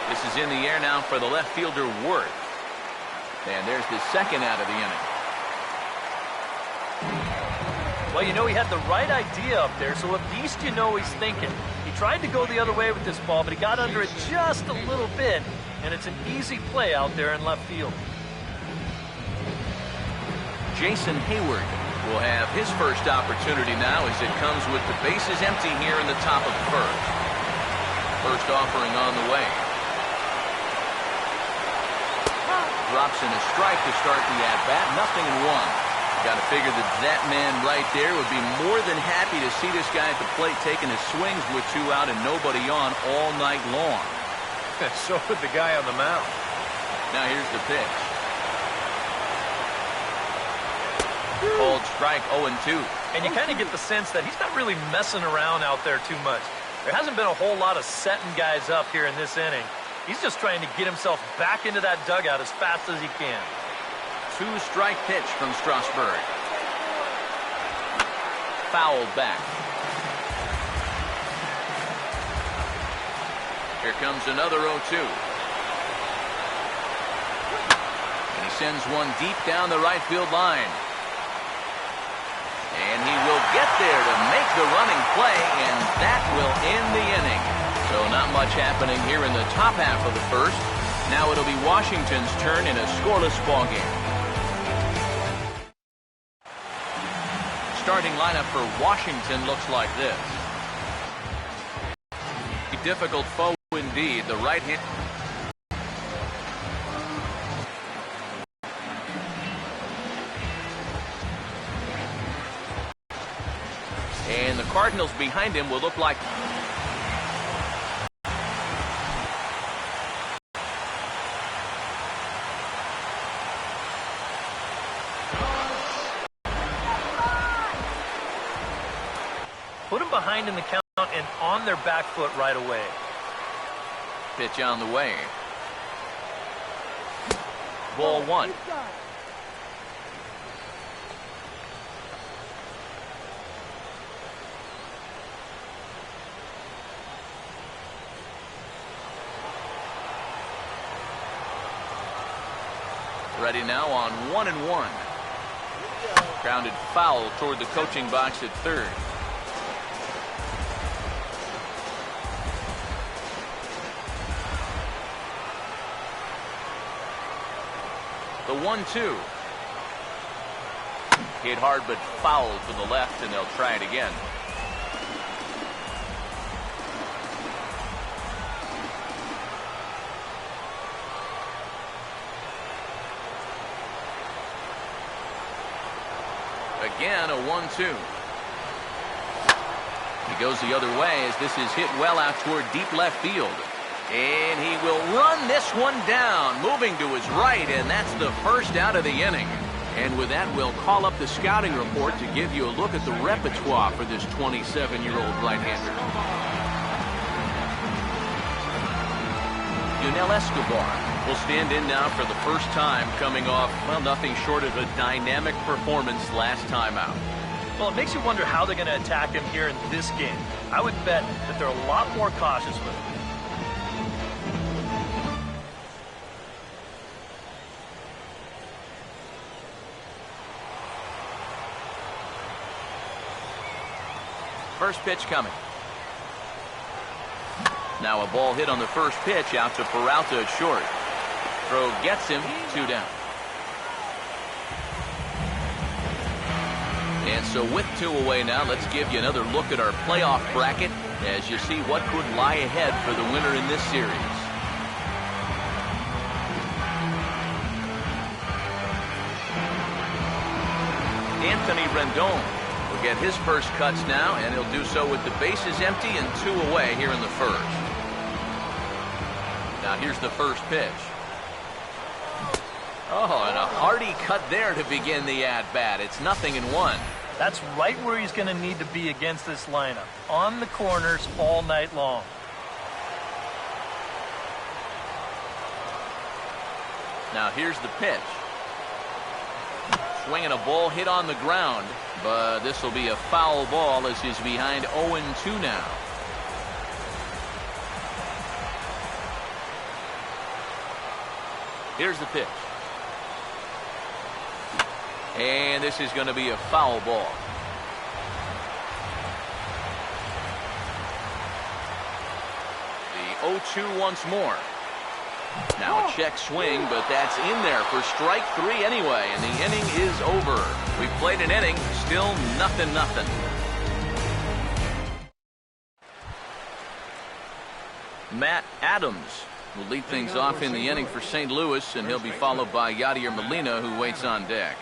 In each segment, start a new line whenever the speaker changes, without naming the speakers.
This is in the air now for the left fielder, Worth. And there's the second out of the inning.
Well, you know, he had the right idea up there, so at least you know he's thinking. He tried to go the other way with this ball, but he got under it just a little bit, and it's an easy play out there in left field.
Jason Hayward will have his first opportunity now as it comes with the bases empty here in the top of the first. First offering on the way. Drops in a strike to start the at-bat. 0-1. Got to figure that man right there would be more than happy to see this guy at the plate taking his swings with 2 out and nobody on all night long.
So would the guy on the mound.
Now here's the pitch. Called strike 0-2.
And you kind of get the sense that he's not really messing around out there too much. There hasn't been a whole lot of setting guys up here in this inning. He's just trying to get himself back into that dugout as fast as he can.
2-strike pitch from Strasburg. Fouled back. Here comes another 0-2. And he sends one deep down the right field line. And he will get there to make the running play, and that will end the inning. So not much happening here in the top half of the first. Now it'll be Washington's turn in a scoreless ball game. Starting lineup for Washington looks like this. A difficult foe indeed. The right hand. And the Cardinals behind him will look like.
Put him behind in the count and on their back foot right away.
Pitch on the way. Ball 1. Ready now on 1-1. Grounded foul toward the coaching box at third. The 1-2. Hit hard but fouled to the left, and they'll try it again. Again, a 1-2. He goes the other way as this is hit well out toward deep left field. And he will run this one down, moving to his right, and that's the first out of the inning. And with that, we'll call up the scouting report to give you a look at the repertoire for this 27-year-old right-hander. Yunel Escobar will stand in now for the first time, coming off, well, nothing short of a dynamic performance last time out.
Well, it makes you wonder how they're going to attack him here in this game. I would bet that they're a lot more cautious with him.
First pitch coming. Now a ball hit on the first pitch out to Peralta at short. Throw gets him, 2 down. And so with 2 away now, let's give you another look at our playoff bracket as you see what could lie ahead for the winner in this series. Anthony Rendon will get his first cuts now, and he'll do so with the bases empty and 2 away here in the first. Now here's the first pitch. Oh, and a hearty cut there to begin the at-bat. It's 0-1.
That's right where he's going to need to be against this lineup. On the corners all night long.
Now here's the pitch. Swinging a ball hit on the ground, but this will be a foul ball as he's behind 0-2 now. Here's the pitch. And this is going to be a foul ball. The 0-2 once more. Now a check swing, but that's in there for strike 3 anyway, and the inning is over. We've played an inning, still nothing. Matt Adams will lead things off in the inning for St. Louis, and he'll be followed by Yadier Molina, who waits on deck.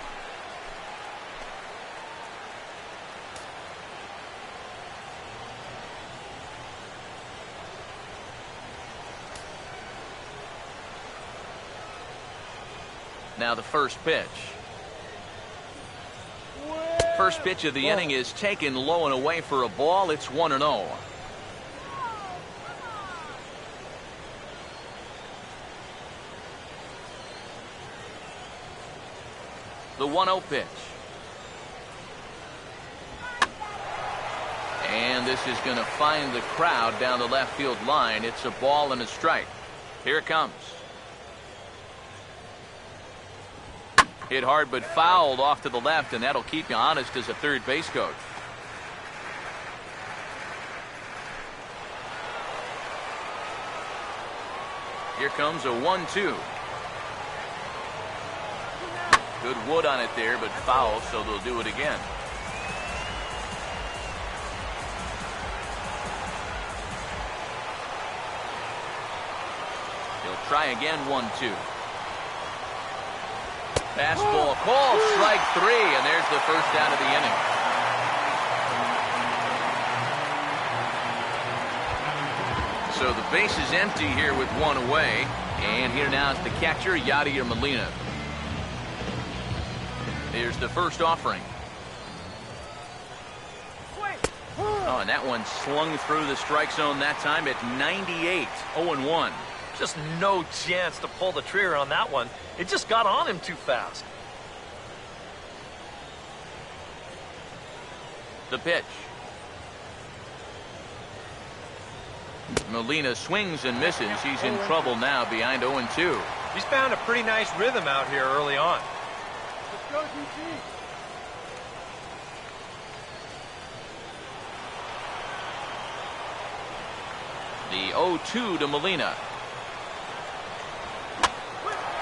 Now the first pitch. First pitch of the inning is taken low and away for a ball. It's 1-0. The 1-0 pitch. And this is going to find the crowd down the left field line. It's a ball and a strike. Here it comes. Hit hard but fouled off to the left, and that'll keep you honest as a third base coach. Here comes a 1-2. Good wood on it there, but foul, so they'll do it again. He'll try again, 1-2. Fastball called, strike 3, and there's the first out of the inning. So the base is empty here with one away, and here now is the catcher, Yadier Molina. Here's the first offering. Oh, and that one slung through the strike zone that time at 98, 0-1.
Just no chance to pull the trigger on that one. It just got on him too fast.
The pitch. Molina swings and misses. He's in trouble now behind 0-2.
He's found a pretty nice rhythm out here early on.
Let's go, DC.
The 0-2 to Molina.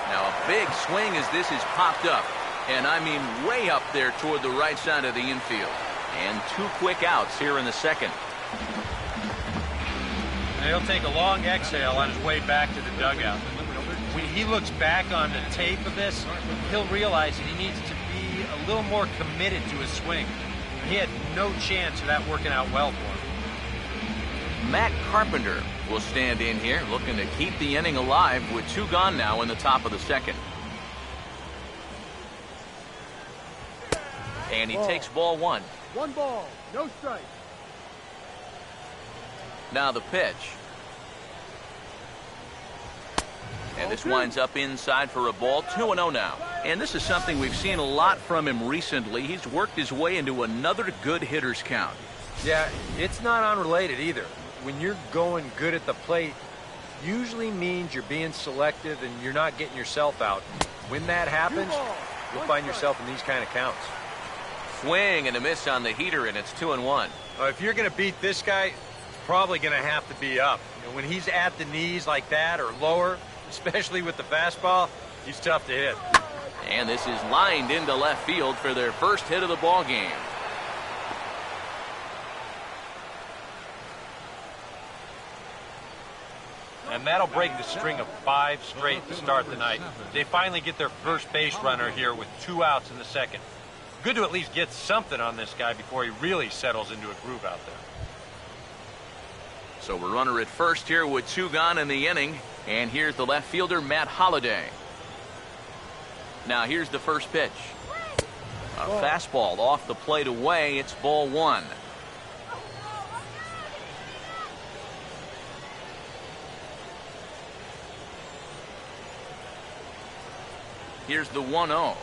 Now a big swing as this is popped up, and I mean way up there toward the right side of the infield. And 2 quick outs here in the second.
And he'll take a long exhale on his way back to the dugout. When he looks back on the tape of this, he'll realize that he needs to be a little more committed to his swing. He had no chance of that working out well for him.
Matt Carpenter will stand in here, looking to keep the inning alive with 2 gone now in the top of the second. And he takes ball 1.
1 ball, no strike.
Now the pitch. And this winds up inside for a ball. 2-0 now. And this is something we've seen a lot from him recently. He's worked his way into another good hitter's count.
Yeah, it's not unrelated either. When you're going good at the plate, usually means you're being selective and you're not getting yourself out. When that happens, you'll find yourself in these kind of counts.
Swing and a miss on the heater, and it's 2-1.
If you're going to beat this guy, it's probably going to have to be up. And when he's at the knees like that or lower, especially with the fastball, he's tough to hit.
And this is lined into left field for their first hit of the ball game.
And that'll break the string of 5 straight to start the night. They finally get their first base runner here with 2 outs in the second. Good to at least get something on this guy before he really settles into a groove out there.
So we're runner at first here with 2 gone in the inning. And here's the left fielder, Matt Holliday. Now here's the first pitch. A fastball off the plate away. It's ball 1. Here's the 1-0.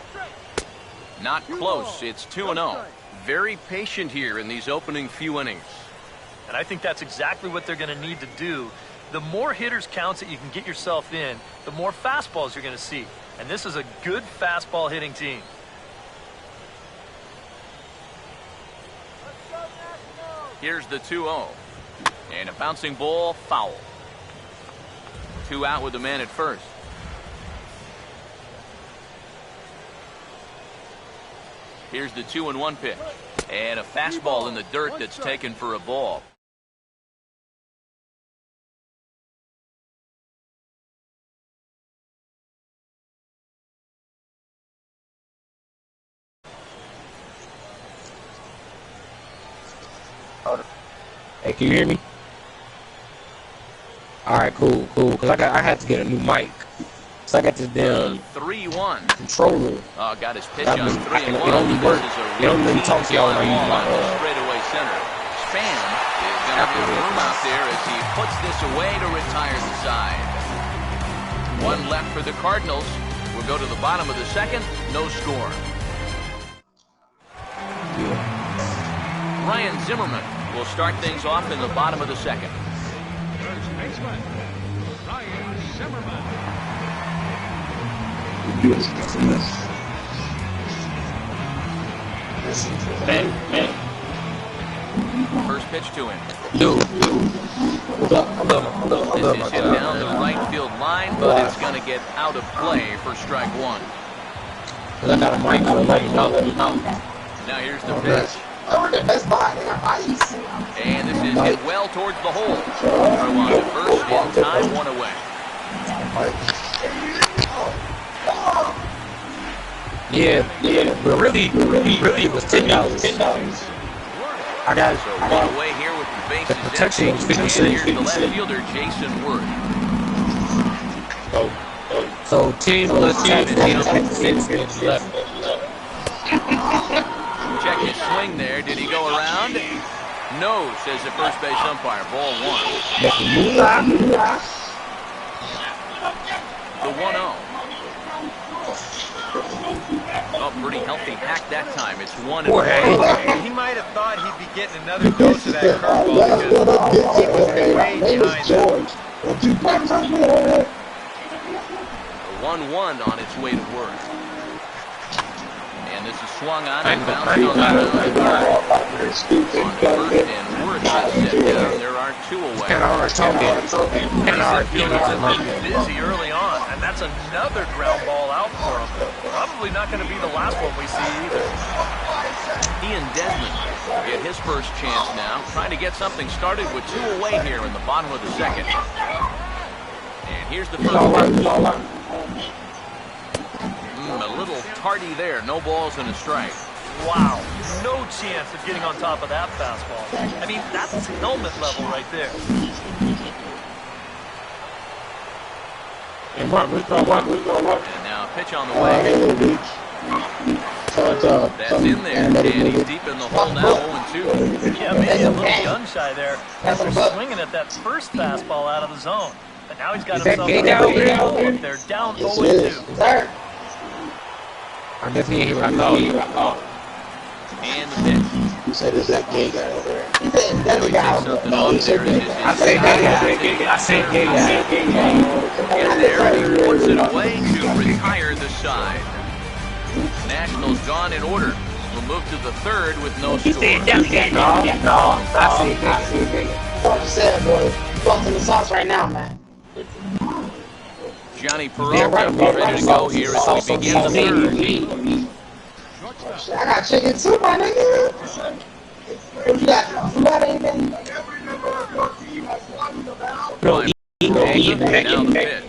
Not close. It's 2-0. Very patient here in these opening few innings.
And I think that's exactly what they're going to need to do The more hitters counts that you can get yourself in, the more fastballs you're going to see. And this is a good fastball hitting team.
Here's the 2-0. And a bouncing ball, foul. 2 out with the man at first. Here's the 2-1 pitch. And a fastball in the dirt that's taken for a ball.
Hey, can you hear me? Alright, cool. Cause I had to get a new mic. So I got this damn
3-1
controller.
Got his pitch on 3-1.
It only works. It don't really talk to y'all when I use my
straightaway center. Span is going to have room out there as he puts this away to retire the side. 1 left for the Cardinals. We'll go to the bottom of the second. No score. Ryan Zimmerman will start things off in the bottom of the second.
First baseman, Ryan Zimmerman.
First pitch to him.
Dude.
This is hit down the right field line, but it's going to get out of play for strike 1.
I got a mic on the
Now here's the pitch. And this is hit well towards the hole. Throw on to first in time, 1 away.
Yeah, but really, it was $10. I got it.
So 1 away here with the bases
The protection
empty.
was 50
And here's the left fielder, Jason Worth.
So 10 plus 10 is 56 left.
Check his swing there. Did he go around? No, says the first base umpire. Ball 1. The 1-0. Oh, pretty healthy hack that time. It's 1-1.
He might have thought he'd be getting another dose of that curveball because he was way behind that.
The 1-1 on its way to Worth. And this is swung on and bounced on the ground. On the first, and Worth is set down. There are 2 away.
He's busy early on, and that's another ground ball out for him. Probably not going to be the last one we see either.
He and Desmond get his first chance now, trying to get something started with 2 away here in the bottom of the second. And here's the first pitch. A little tardy there. No balls and a strike.
Wow, no chance of getting on top of that fastball. I mean, that's helmet level right there.
And now a pitch on the way. That's in there, and he's deep in the hole now, 0-2.
Yeah, maybe a little gun shy there after swinging at that first fastball out of the zone. But now he's got himself up there, down 0-2.
I definitely hear what I thought.
And the pitch.
You said, is that gay guy over there? He said,
So he takes something off there.
I said gay guy.
And there he puts it away to retire the side. Nationals gone in order. We'll move to the third with no score.
No, I said gay.
What you said, boy. Fuck to the sauce right now, man.
Johnny Peralta ready to go here as we begin the third.
I got chicken too, my nigga. You got somebody anything?
Bro,
Now the pitch.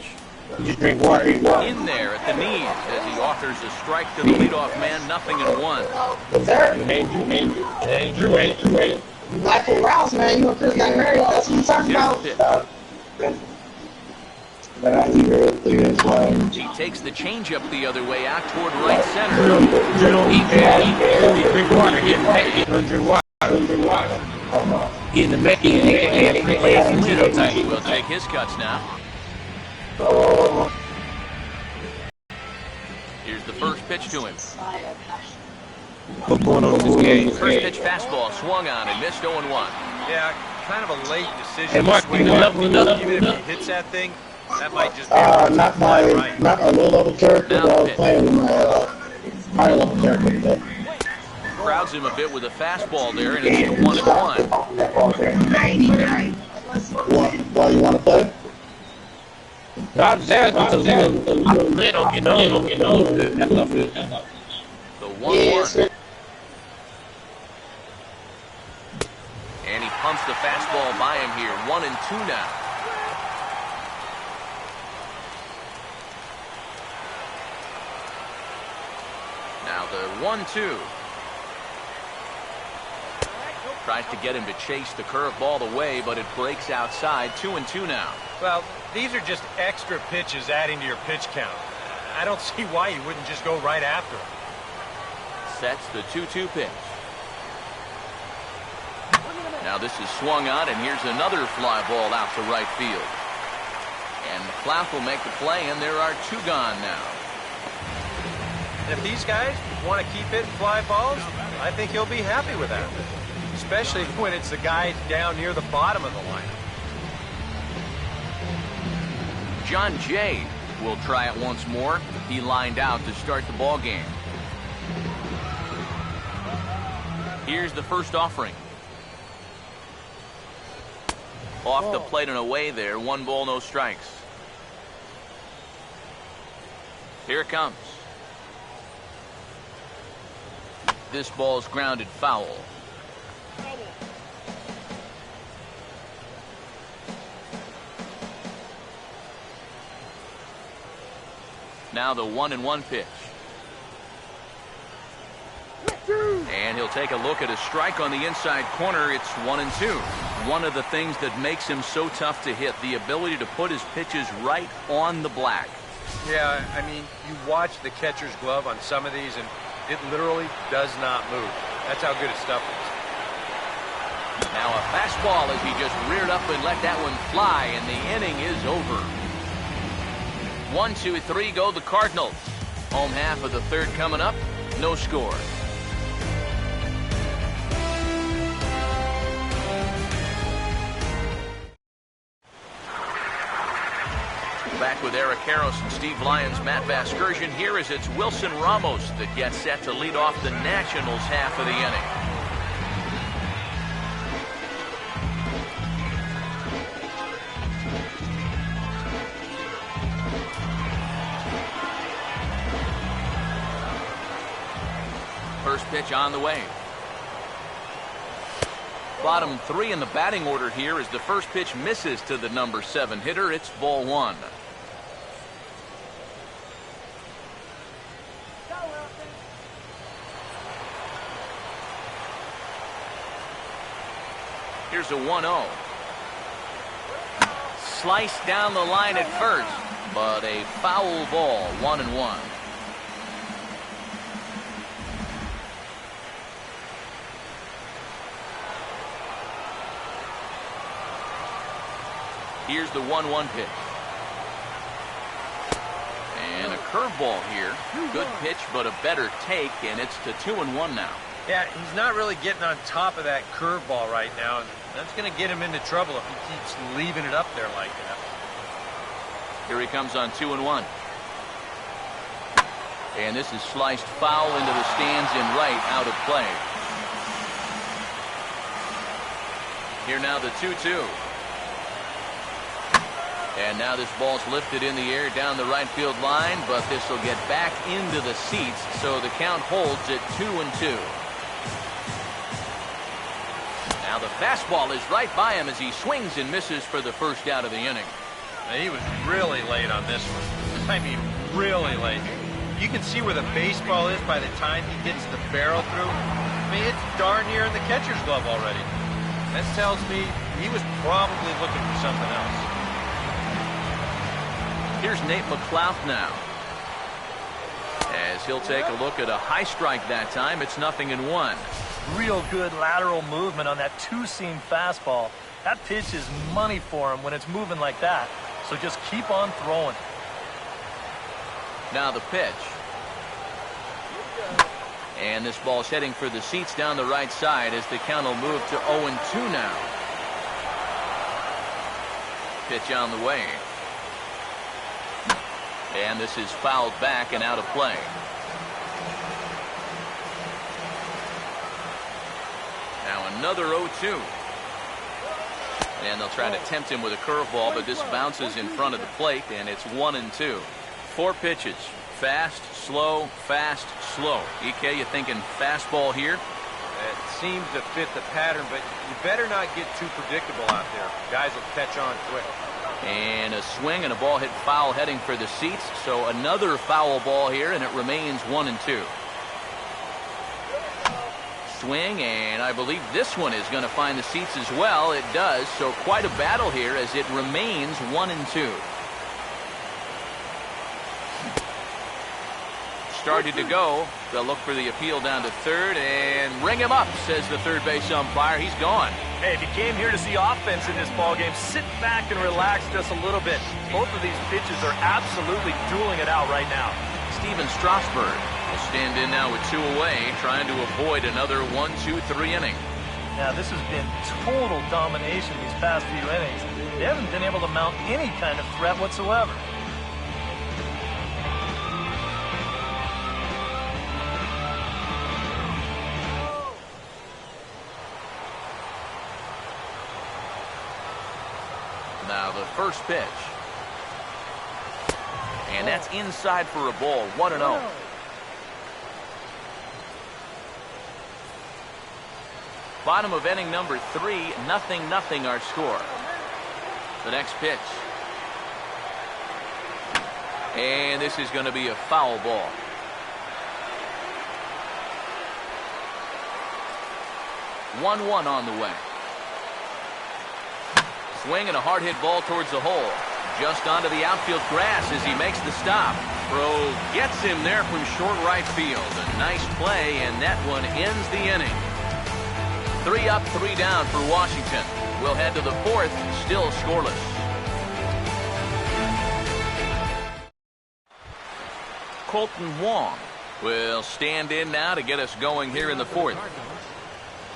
just drink water.
In there at the knees as he offers a strike to the leadoff man, 0-1.
What's there?
Andrew.
Black and Rouse, man. You want Chris got married? That's what you talking
Here's
about.
the pitch. He takes the changeup the other way out toward right center.
Drink water. In the back
We'll take his cuts now. Here's the first pitch to him.
What's going on in this game?
First pitch fastball swung on and missed 0-1.
Yeah, kind of a late decision
Hey,
to
Mark,
swing
you
on.
leveling up?
Even if he hits that thing, that might just be a
Not
fly
my,
right.
not a low level character,
Now
but I was
pitch.
playing higher level character today.
Crowds him a bit with a fastball there, and it's the 1-1.
Why you want to play?
I was asking because they don't get on. That's not good.
The 1-1. And he pumps the fastball by him here. 1-2 now. Now the 1-2. Tries to get him to chase the curveball away, but it breaks outside. 2-2 now.
Well, these are just extra pitches adding to your pitch count. I don't see why you wouldn't just go right after him.
Sets the 2-2 pitch. Now this is swung on, and here's another fly ball out to right field. And McLeod will make the play, and there are 2 gone now.
And if these guys want to keep hitting fly balls, I think he'll be happy with that. Especially when it's the guys down near the bottom of the lineup.
John Jay will try it once more. He lined out to start the ball game. Here's the first offering. Off the plate and away there. 1 ball, no strikes. Here it comes. This ball is grounded foul. Now the 1-1 pitch. And he'll take a look at a strike on the inside corner. It's 1-2. One of the things that makes him so tough to hit, the ability to put his pitches right on the black.
Yeah, I mean, you watch the catcher's glove on some of these, and it literally does not move. That's how good his stuff is.
Now a fastball as he just reared up and let that one fly, and the inning is over. 1-2-3 go the Cardinals. Home half of the third coming up. No score. Back with Eric Harris and Steve Lyons, Matt Vasgersian here as it's Wilson Ramos that gets set to lead off the Nationals half of the inning. First pitch on the way. Bottom 3 in the batting order here as the first pitch misses to the number 7 hitter. It's ball 1. Here's a 1-0. Sliced down the line at first, but a foul ball. 1-1. Here's the 1-1 pitch. And a curveball here. Good pitch, but a better take, and it's to 2-1 now.
Yeah, he's not really getting on top of that curveball right now, and that's going to get him into trouble if he keeps leaving it up there like that.
Here he comes on 2-1. And this is sliced foul into the stands in right, out of play. Here now the 2-2. And now this ball's lifted in the air down the right field line, but this will get back into the seats, so the count holds at 2-2. Now the fastball is right by him as he swings and misses for the first out of the inning.
He was really late on this one. I mean, really late. You can see where the baseball is by the time he gets the barrel through. I mean, it's darn near in the catcher's glove already. That tells me he was probably looking for something else.
Here's Nate McLeod now. As he'll take a look at a high strike that time, it's 0-1.
Real good lateral movement on that 2-seam fastball. That pitch is money for him when it's moving like that. So just keep on throwing.
Now the pitch. And this ball's heading for the seats down the right side as the count will move to 0-2 now. Pitch on the way. And this is fouled back and out of play. Now another 0-2. And they'll try to tempt him with a curveball, but this bounces in front of the plate, and it's 1-2. 4 pitches. Fast, slow, fast, slow. EK, you thinking fastball here?
It seems to fit the pattern, but you better not get too predictable out there. Guys will catch on quick.
And a swing and a ball hit foul heading for the seats. So another foul ball here, and it remains 1-2. Swing, and I believe this one is going to find the seats as well. It does. So quite a battle here as it remains 1-2. Started to go. They'll look for the appeal down to third and ring him up, says the third base umpire. He's gone.
Hey, if you came here to see offense in this ballgame, sit back and relax just a little bit. Both of these pitches are absolutely dueling it out right now.
Steven Strasburg will stand in now with 2 away, trying to avoid another 1-2-3 inning.
Now, this has been total domination these past few innings. They haven't been able to mount any kind of threat whatsoever.
Now the first pitch. And that's inside for a ball, 1-0. Bottom of inning number 3, 0-0 our score. The next pitch. And this is going to be a foul ball. One on the way. Swing and a hard hit ball towards the hole. Just onto the outfield grass as he makes the stop. Throw gets him there from short right field. A nice play, and that one ends the inning. 3 up, 3 down for Washington. We'll head to the 4th, still scoreless. Colton Wong will stand in now to get us going here in the 4th.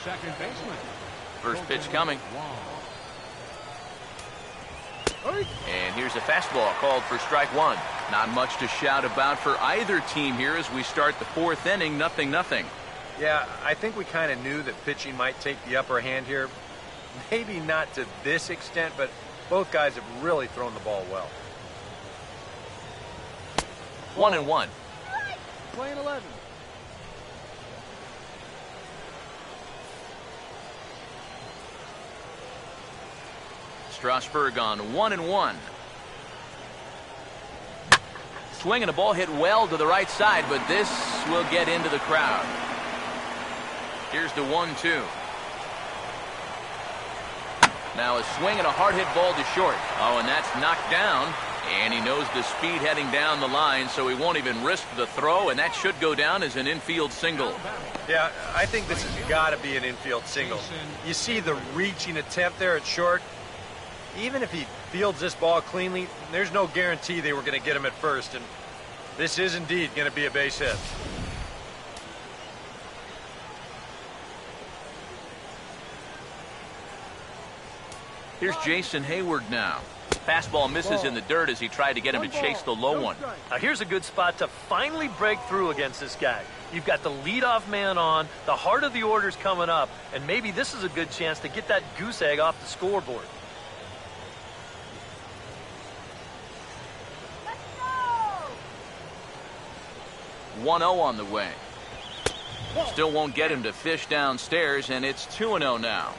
Second baseman.
First pitch coming. And here's a fastball called for strike 1. Not much to shout about for either team here as we start the 4th inning, 0-0.
Yeah, I think we kind of knew that pitching might take the upper hand here. Maybe not to this extent, but both guys have really thrown the ball well.
1-1.
Playing 11.
Strasburg on 1-1. Swing and a ball hit well to the right side, but this will get into the crowd. Here's the 1-2. Now a swing and a hard hit ball to short. Oh, and that's knocked down. And he knows the speed heading down the line, so he won't even risk the throw, and that should go down as an infield single.
Yeah, I think this has got to be an infield single. You see the reaching attempt there at short. Even if he fields this ball cleanly, there's no guarantee they were going to get him at first, and this is indeed going to be a base hit.
Here's Jason Hayward now. Fastball misses in the dirt as he tried to get him to chase the low one.
Now here's a good spot to finally break through against this guy. You've got the leadoff man on, the heart of the order's coming up, and maybe this is a good chance to get that goose egg off the scoreboard.
1-0 on the way. Still won't get him to fish downstairs, and it's 2-0 now.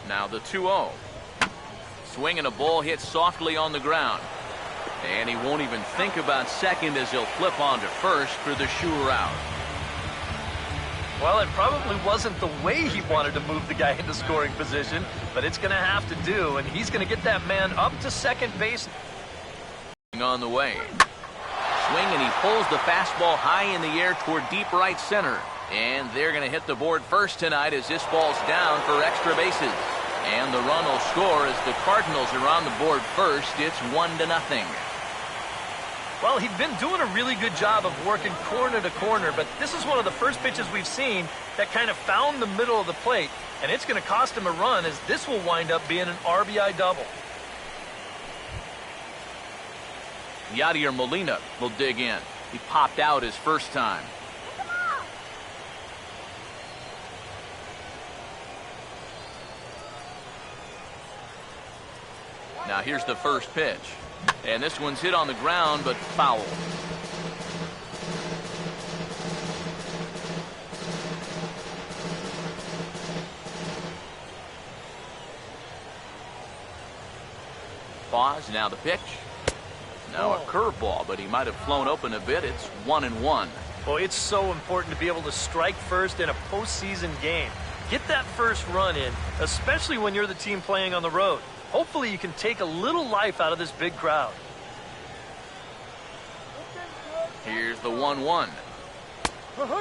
Now the 2-0. Swing and a ball hit softly on the ground. And he won't even think about second as he'll flip on to first for the sure out.
Well, it probably wasn't the way he wanted to move the guy into scoring position, but it's going to have to do, and he's going to get that man up to second base.
On the way. Swing, and he pulls the fastball high in the air toward deep right center. And they're going to hit the board first tonight as this ball's down for extra bases. And the run will score as the Cardinals are on the board first. It's 1-0.
Well, he'd been doing a really good job of working corner to corner, but this is one of the first pitches we've seen that kind of found the middle of the plate, and it's going to cost him a run as this will wind up being an RBI double.
Yadier Molina will dig in. He popped out his first time. Now here's the first pitch. And this one's hit on the ground, but foul. Pause, now the pitch. Now a curveball, but he might have flown open a bit. It's 1-1.
Boy, it's so important to be able to strike first in a postseason game. Get that first run in, especially when you're the team playing on the road. Hopefully you can take a little life out of this big crowd.
Here's the 1-1.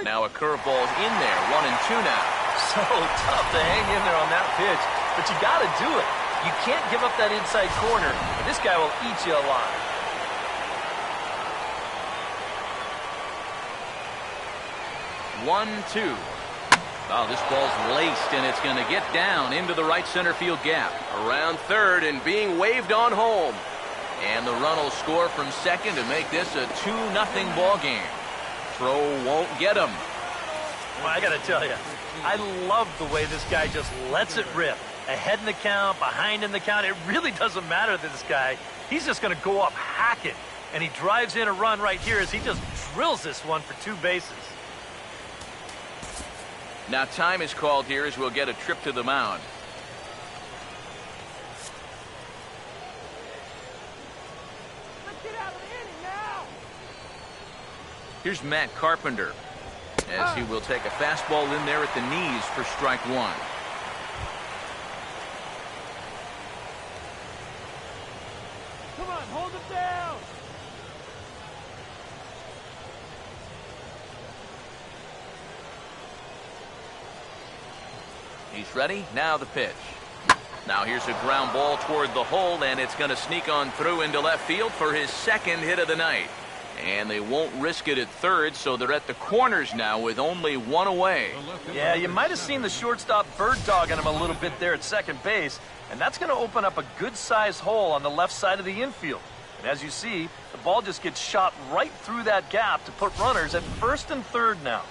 Now a curveball's in there, 1-2 now.
So tough to hang in there on that pitch, but you got to do it. You can't give up that inside corner, and this guy will eat you alive.
1-2. Oh, this ball's laced, and it's going to get down into the right center field gap. Around third and being waved on home. And the run will score from second to make this a 2-0 ball game. Throw won't get him.
Well, I got to tell you, I love the way this guy just lets it rip. Ahead in the count, behind in the count, it really doesn't matter to this guy. He's just going to go up hacking. And he drives in a run right here as he just drills this one for 2 bases.
Now time is called here as we'll get a trip to the mound.
Let's get out of the inning now.
Here's Matt Carpenter as he will take a fastball in there at the knees for strike 1.
Come on, hold him down.
He's ready. Now the pitch. Now here's a ground ball toward the hole, and it's going to sneak on through into left field for his second hit of the night. And they won't risk it at third, so they're at the corners now with only 1 away.
Yeah, you might have seen the shortstop bird dogging him a little bit there at second base, and that's going to open up a good-sized hole on the left side of the infield. And as you see, the ball just gets shot right through that gap to put runners at first and third now.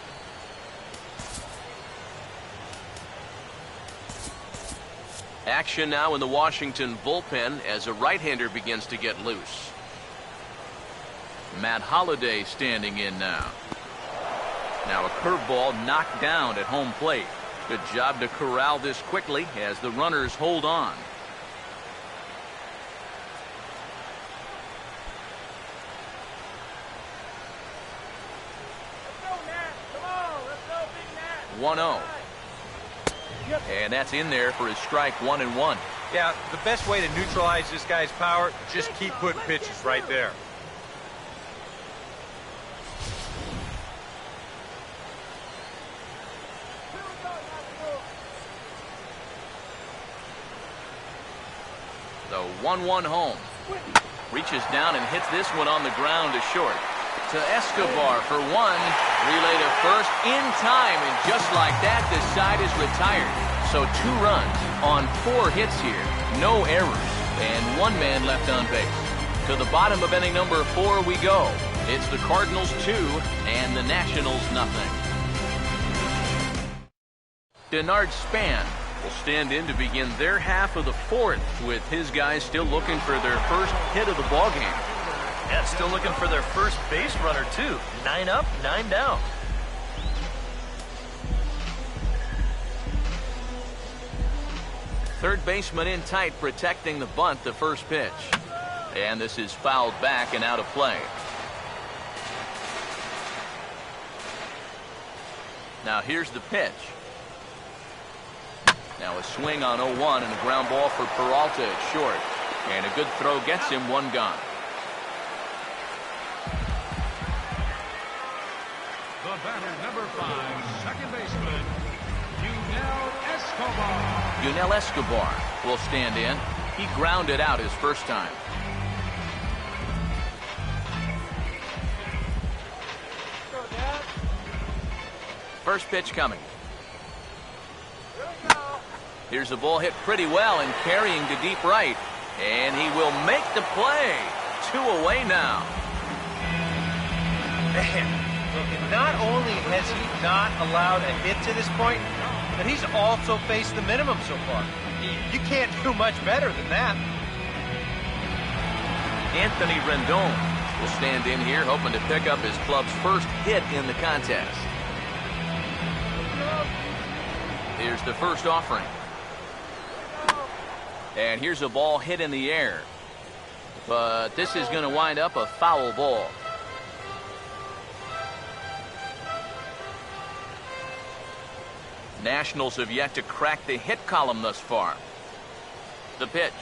Action now in the Washington bullpen as a right-hander begins to get loose. Matt Holliday standing in now. Now a curveball knocked down at home plate. Good job to corral this quickly as the runners hold on.
Let's go, Nat. Come on, let's go, Big Nat.
1-0. And that's in there for his strike 1-1.
Yeah, the best way to neutralize this guy's power, just keep putting pitches right there.
The 1-1 home. Reaches down and hits this one on the ground to short. To Escobar for 1. Relay to first in time, and just like that, the side is retired. So 2 runs on 4 hits here. No errors, and 1 man left on base. To the bottom of inning number 4 we go. It's the Cardinals 2 and the Nationals nothing. Denard Span will stand in to begin their half of the 4th, with his guys still looking for their first hit of the ballgame.
Yeah, still looking for their first base runner, too. 9 up, 9 down.
Third baseman in tight, protecting the bunt, the first pitch. And this is fouled back and out of play. Now here's the pitch. Now a swing on 0-1 and a ground ball for Peralta at short. And a good throw gets him 1 gone.
The batter, number 5, second baseman, Escobar.
Escobar will stand in. He grounded out his first time. First pitch coming. Here's a ball hit pretty well and carrying to deep right. And he will make the play. 2 away now.
Man, look, not only has he not allowed a hit to this point, but he's also faced the minimum so far. You can't do much better than that.
Anthony Rendon will stand in here, hoping to pick up his club's first hit in the contest. Here's the first offering. And here's a ball hit in the air. But this is going to wind up a foul ball. Nationals have yet to crack the hit column thus far. The pitch.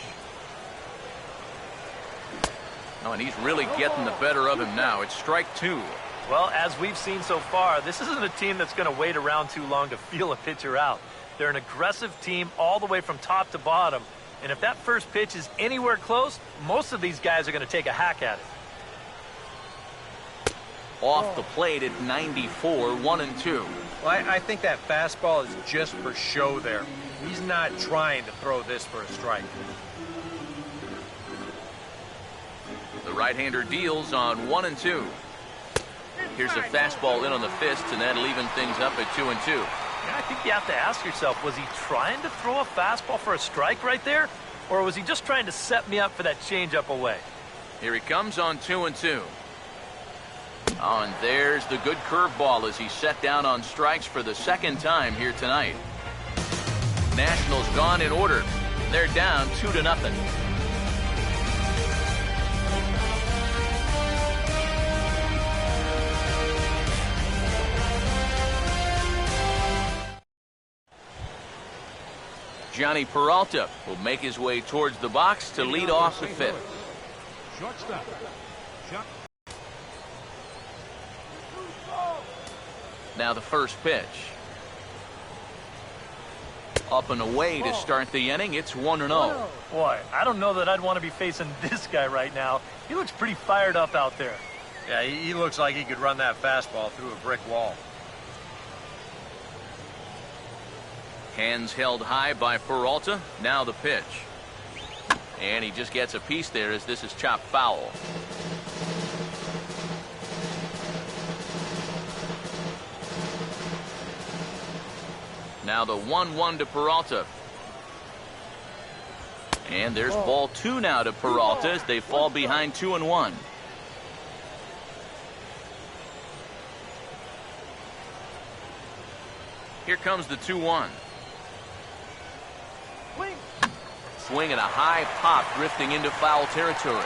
Oh, and he's really getting the better of him now. It's strike 2.
Well, as we've seen so far, this isn't a team that's going to wait around too long to feel a pitcher out. They're an aggressive team all the way from top to bottom. And if that first pitch is anywhere close, most of these guys are going to take a hack at it.
Off the plate at 94, 1-2.
Well, I think that fastball is just for show there. He's not trying to throw this for a strike.
The right-hander deals on 1-2. Here's a fastball in on the fist, and that'll even things up at 2-2.
Yeah, I think you have to ask yourself, was he trying to throw a fastball for a strike right there? Or was he just trying to set me up for that changeup away?
Here he comes on 2-2. Oh, and there's the good curveball as he's set down on strikes for the second time here tonight. Nationals gone in order. They're down 2-0. Johnny Peralta will make his way towards the box to lead off the fifth.
Shortstop.
Now the first pitch. Up and away to start the inning. It's 1-0.
Boy, I don't know that I'd want to be facing this guy right now. He looks pretty fired up out there.
Yeah, he looks like he could run that fastball through a brick wall.
Hands held high by Peralta. Now the pitch. And he just gets a piece there as this is chopped foul. Now the 1-1 to Peralta. And there's ball 2 now to Peralta as they fall behind 2-1. Here comes the 2-1. Swing and a high pop drifting into foul territory.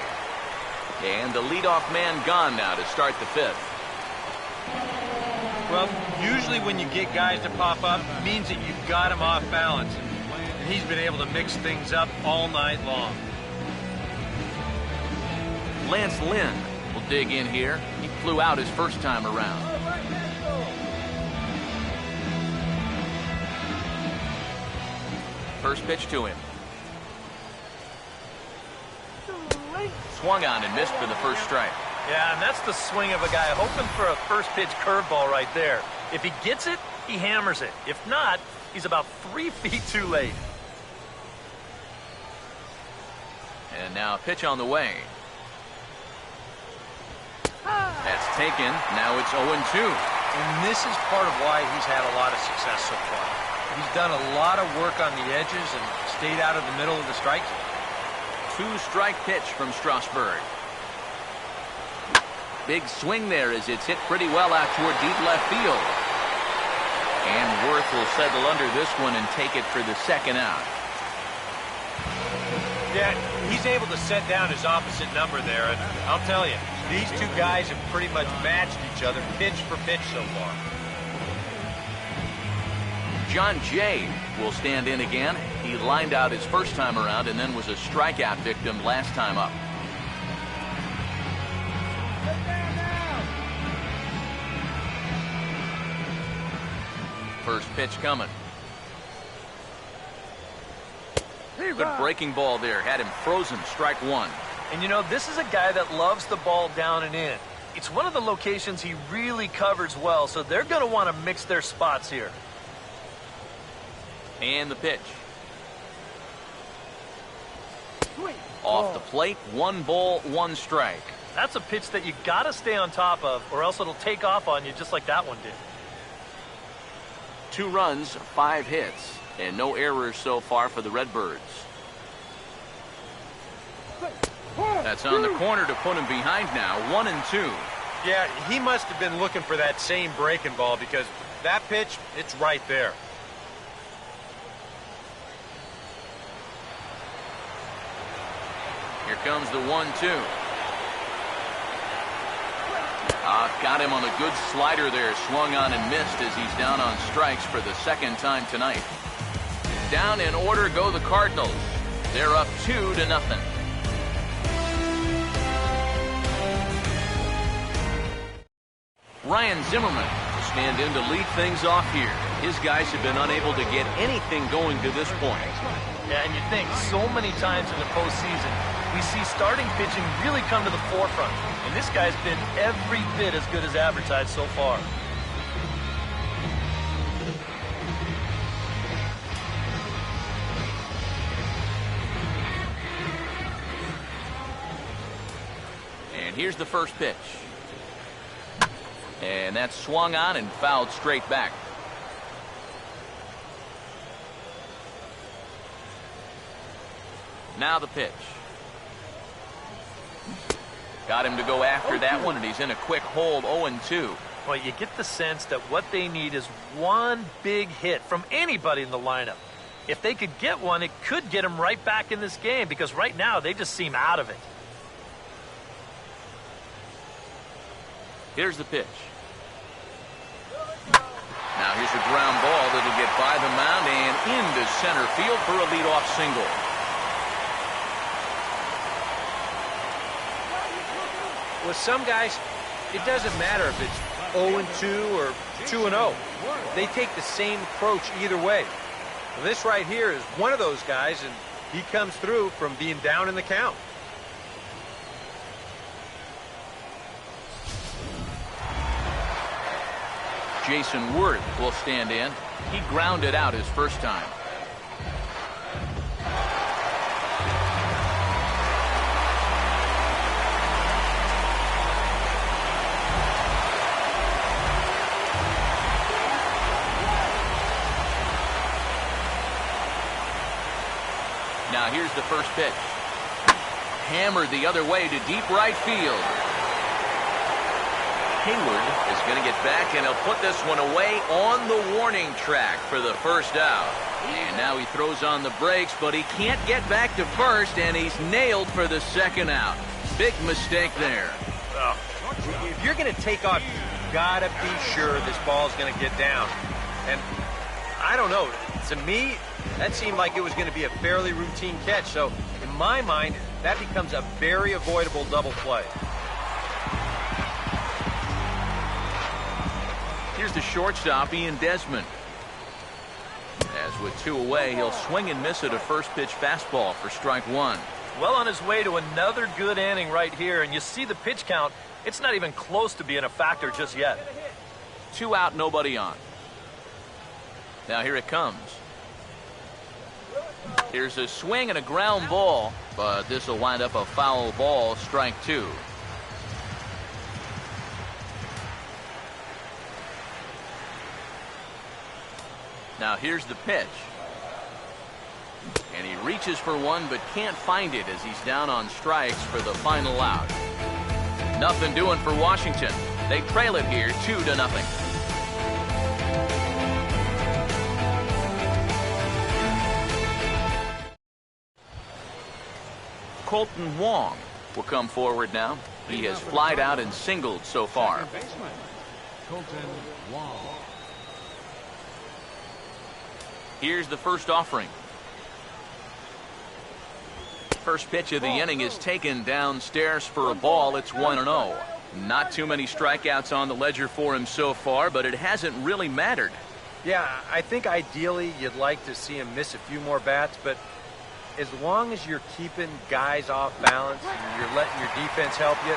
And the leadoff man gone now to start the fifth.
Well, usually when you get guys to pop up, it means that you've got him off balance. And he's been able to mix things up all night long.
Lance Lynn will dig in here. He flew out his first time around. First pitch to him. Swung on and missed for the first strike.
Yeah, and that's the swing of a guy hoping for a first pitch curveball right there. If he gets it, he hammers it. If not, he's about 3 feet too late.
And now a pitch on the way. That's taken. Now it's 0-2.
And this is part of why he's had a lot of success so far. He's done a lot of work on the edges and stayed out of the middle of the strike zone.
2-strike pitch from Strasburg. Big swing there as it's hit pretty well out toward deep left field. And Worth will settle under this one and take it for the second out.
Yeah, he's able to set down his opposite number there, and I'll tell you, these two guys have pretty much matched each other pitch for pitch so far.
John Jay will stand in again. He lined out his first time around and then was a strikeout victim last time up. First pitch coming. Very good breaking ball there. Had him frozen. Strike one.
And you know, this is a guy that loves the ball down and in. It's one of the locations he really covers well, so they're going to want to mix their spots here.
And the pitch. Off the plate, 1 ball, 1 strike.
That's a pitch that you got to stay on top of, or else it'll take off on you just like that one did.
2 runs, 5 hits, and no errors so far for the Redbirds. That's on the corner to put him behind now, 1-2.
Yeah, he must have been looking for that same breaking ball because that pitch, it's right there.
Here comes the 1-2. Got him on a good slider there. Swung on and missed as he's down on strikes for the second time tonight. Down in order go the Cardinals. They're up 2-0. Ryan Zimmerman will stand in to lead things off here. His guys have been unable to get anything going to this point.
Yeah, and you think so many times in the postseason, we see starting pitching really come to the forefront. And this guy's been every bit as good as advertised so far.
And here's the first pitch. And that's swung on and fouled straight back. Now the pitch. Got him to go after that one, and he's in a quick hold, 0-2.
Well, you get the sense that what they need is one big hit from anybody in the lineup. If they could get one, it could get them right back in this game, because right now they just seem out of it.
Here's the pitch. Now here's a ground ball that'll get by the mound and into center field for a leadoff single.
With some guys, it doesn't matter if it's 0-2 or 2-0. They take the same approach either way. Well, this right here is one of those guys, and he comes through from being down in the count.
Jason Worth will stand in. He grounded out his first time. Now here's the first pitch. Hammered the other way to deep right field. Hayward is going to get back, and he'll put this one away on the warning track for the first out. And now he throws on the brakes, but he can't get back to first, and he's nailed for the second out. Big mistake there.
If you're going to take off, you've got to be sure this ball's going to get down. And I don't know. To me, that seemed like it was going to be a fairly routine catch. So in my mind, that becomes a very avoidable double play.
Here's the shortstop, Ian Desmond. As with 2 away, he'll swing and miss at a first pitch fastball for strike 1.
Well on his way to another good inning right here, and you see the pitch count. It's not even close to being a factor just yet.
2 out, nobody on. Now here it comes. Here's a swing and a ground ball, but this will wind up a foul ball, strike 2. Now here's the pitch. And he reaches for one but can't find it as he's down on strikes for the final out. Nothing doing for Washington. They trail it here 2-0. Colton Wong will come forward now. He has flied out and singled so far.
Colton Wong.
Here's the first offering. First pitch of the inning is taken downstairs for a ball. It's 1-0. Not too many strikeouts on the ledger for him so far, but it hasn't really mattered.
Yeah, I think ideally you'd like to see him miss a few more bats, but as long as you're keeping guys off balance and you're letting your defense help you,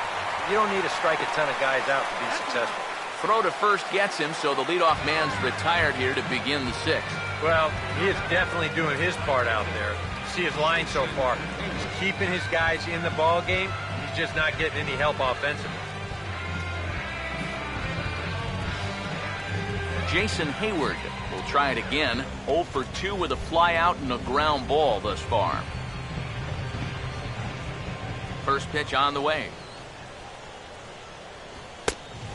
you don't need to strike a ton of guys out to be successful.
Throw to first gets him, so the leadoff man's retired here to begin the sixth.
Well, he is definitely doing his part out there. You see his line so far. He's keeping his guys in the ball game. He's just not getting any help offensively.
Jason Hayward will try it again. 0 for 2 with a fly out and a ground ball thus far. First pitch on the way.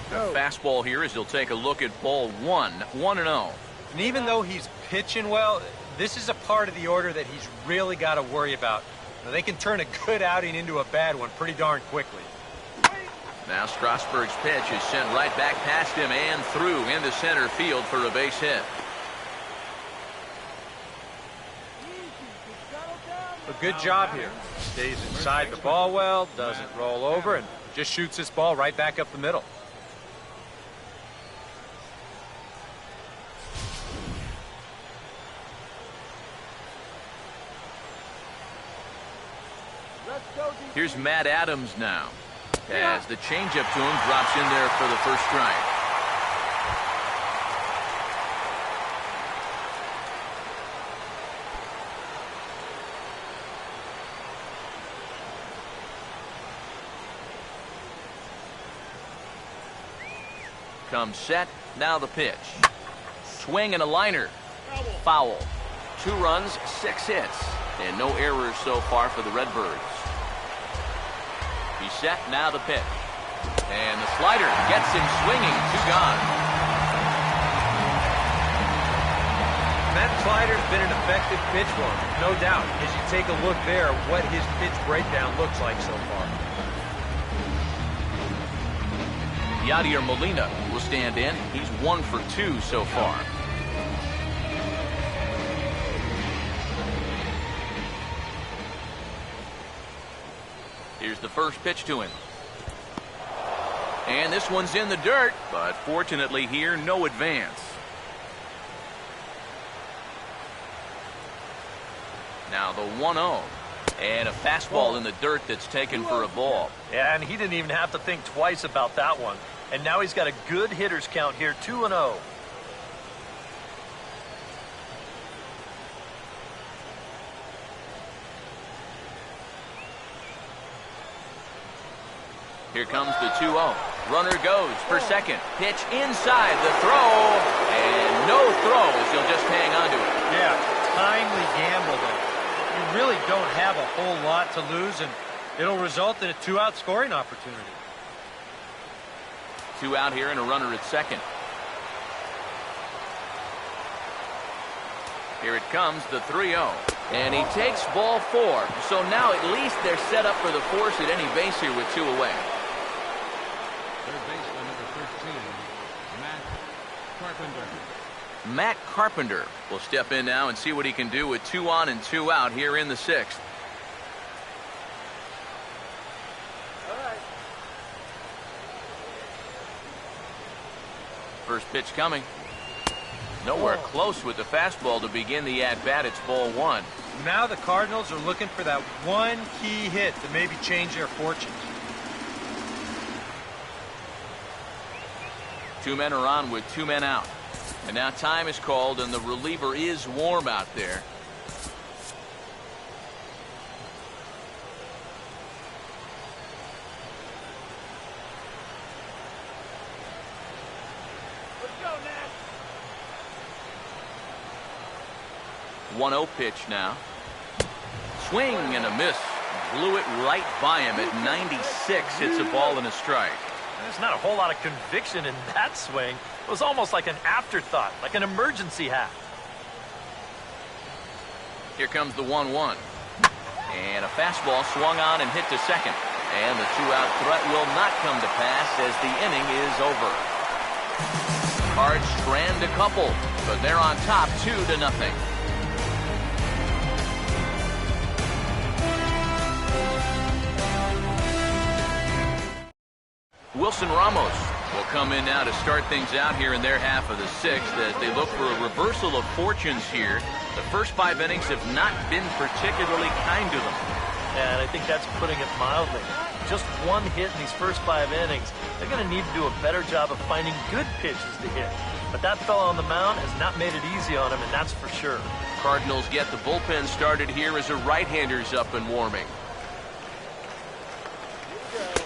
Fastball here as he'll take a look at ball 1, 1-0.
And even though he's pitching well, this is a part of the order that he's really got to worry about. Now, they can turn a good outing into a bad one pretty darn quickly.
Now Strasburg's pitch is sent right back past him and through into center field for a base hit.
A good job here. Stays inside the ball well, doesn't roll over, and just shoots this ball right back up the middle.
Here's Matt Adams now, as the changeup to him drops in there for the first strike. Comes set, now the pitch. Swing and a liner. Foul. 2 runs, 6 hits, and no errors so far for the Redbirds. He's set, now the pitch. And the slider gets him swinging, 2 gone.
That slider's been an effective pitch for him, no doubt. As you take a look there, what his pitch breakdown looks like so far.
Yadier Molina will stand in. He's 1 for 2 so far. Here's the first pitch to him. And this one's in the dirt, but fortunately here, no advance. Now the 1-0. And a fastball in the dirt that's taken for a ball.
Yeah, and he didn't even have to think twice about that one. And now he's got a good hitter's count here, 2-0.
Here comes the 2-0. Runner goes for second. Pitch inside the throw. And no throw as he'll just hang on to it.
Yeah, timely gamble there. You really don't have a whole lot to lose, and it'll result in a 2-out scoring opportunity.
2 out here and a runner at second. Here it comes, the 3-0. And he takes ball 4. So now at least they're set up for the force at any base here with 2 away.
Third baseman number 13, Matt Carpenter.
Matt Carpenter will step in now and see what he can do with 2 on and 2 out here in the 6th. First pitch coming. Nowhere close with the fastball to begin the at-bat. It's ball 1.
Now the Cardinals are looking for that one key hit to maybe change their fortunes.
2 men are on with 2 men out. And now time is called, and the reliever is warm out there.
Let's go, Nat.
1-0 pitch now. Swing and a miss. Blew it right by him at 96. Hits a ball and a strike.
There's not a whole lot of conviction in that swing. It was almost like an afterthought, like an emergency hack.
Here comes the 1-1. And a fastball swung on and hit to second. And the 2-out threat will not come to pass as the inning is over. Cards strand a couple, but they're on top 2-0. Wilson Ramos will come in now to start things out here in their half of the sixth as they look for a reversal of fortunes here. The first 5 innings have not been particularly kind to them.
And I think that's putting it mildly. Just 1 hit in these first 5 innings. They're going to need to do a better job of finding good pitches to hit. But that fella on the mound has not made it easy on him, and that's for sure.
Cardinals get the bullpen started here as a right-hander's up and warming.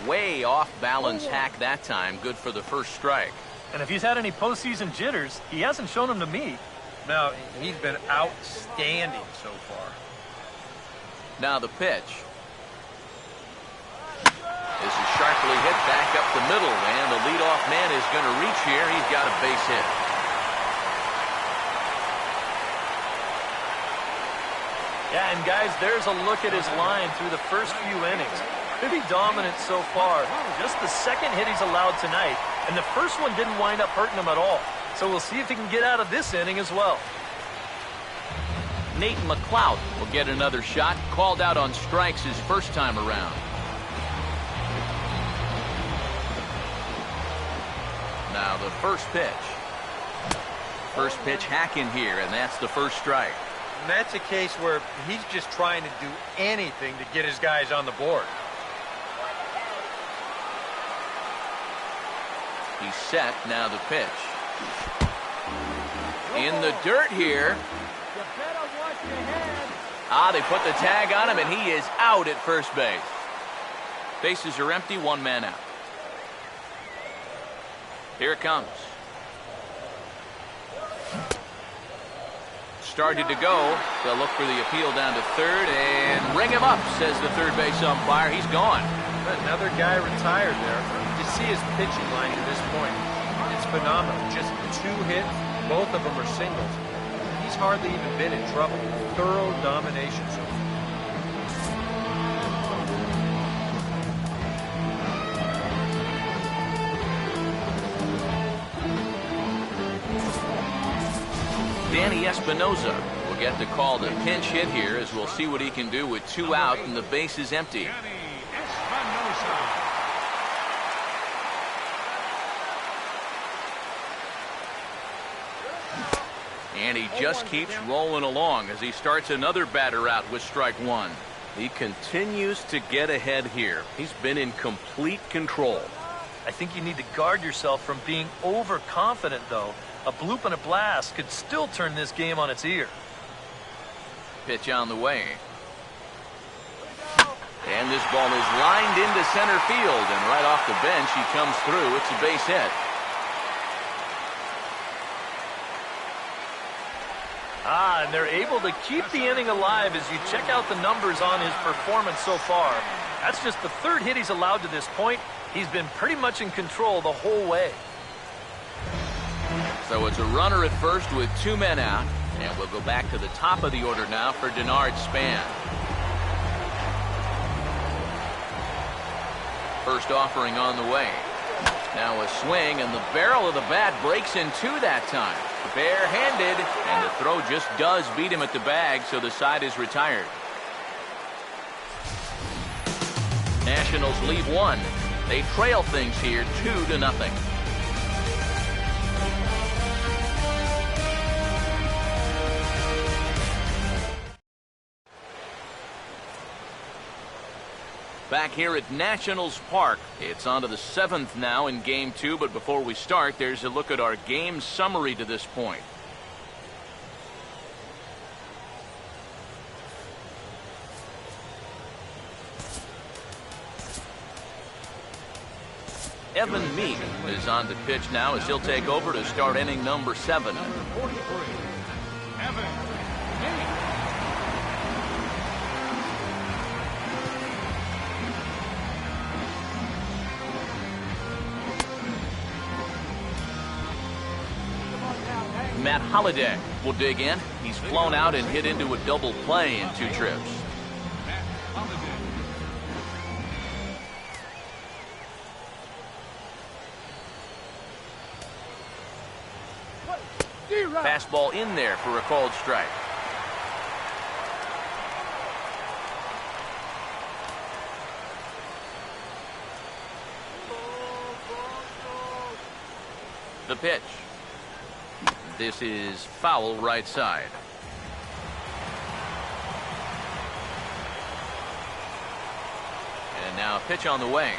Way off balance hack that time. Good for the first strike.
And if he's had any postseason jitters, he hasn't shown them to me.
No, he's been outstanding so far.
Now the pitch. This is sharply hit back up the middle, and the leadoff man is going to reach here. He's got a base hit.
Yeah, and guys, there's a look at his line through the first few innings. Pretty dominant so far. Just the second hit he's allowed tonight, and the first one didn't wind up hurting him at all. So we'll see if he can get out of this inning as well.
Nate McLeod will get another shot. Called out on strikes his first time around. Now the first pitch. First pitch hacking here, and that's the first strike.
And that's a case where he's just trying to do anything to get his guys on the board.
He's set. Now the pitch. In the dirt here.
You better watch your head.
Ah, they put the tag on him, and he is out at first base. Bases are empty, 1 man out. Here it comes. Started to go. They'll look for the appeal down to third and ring him up, says the third base umpire. He's gone.
Another guy retired there. You see his pitching line to this point. It's phenomenal. Just 2 hits. Both of them are singles. He's hardly even been in trouble. Thorough domination so far.
Danny Espinosa will get the call to pinch hit here, as we'll see what he can do with 2 out and the base is empty. And he just keeps rolling along as he starts another batter out with strike 1. He continues to get ahead here. He's been in complete control.
I think you need to guard yourself from being overconfident, though. A bloop and a blast could still turn this game on its ear.
Pitch on the way. And this ball is lined into center field, and right off the bench he comes through. It's a base hit.
And they're able to keep the inning alive as you check out the numbers on his performance so far. That's just the 3rd hit he's allowed to this point. He's been pretty much in control the whole way.
So it's a runner at first with 2 men out. And we'll go back to the top of the order now for Denard Span. First offering on the way. Now a swing, and the barrel of the bat breaks in 2 that time. Barehanded, and the throw just does beat him at the bag, so the side is retired. Nationals leave 1. They trail things here 2-0. Back here at Nationals Park, it's on to the 7th now in Game 2, but before we start, there's a look at our game summary to this point. Evan Meek is on to pitch now as he'll take over to start inning number 7.
Number 43, Evan Meek.
Matt Holliday will dig in. He's flown out and hit into a double play in 2 trips. Fastball in there for a called strike. The pitch. This is foul right side. And now a pitch on the way.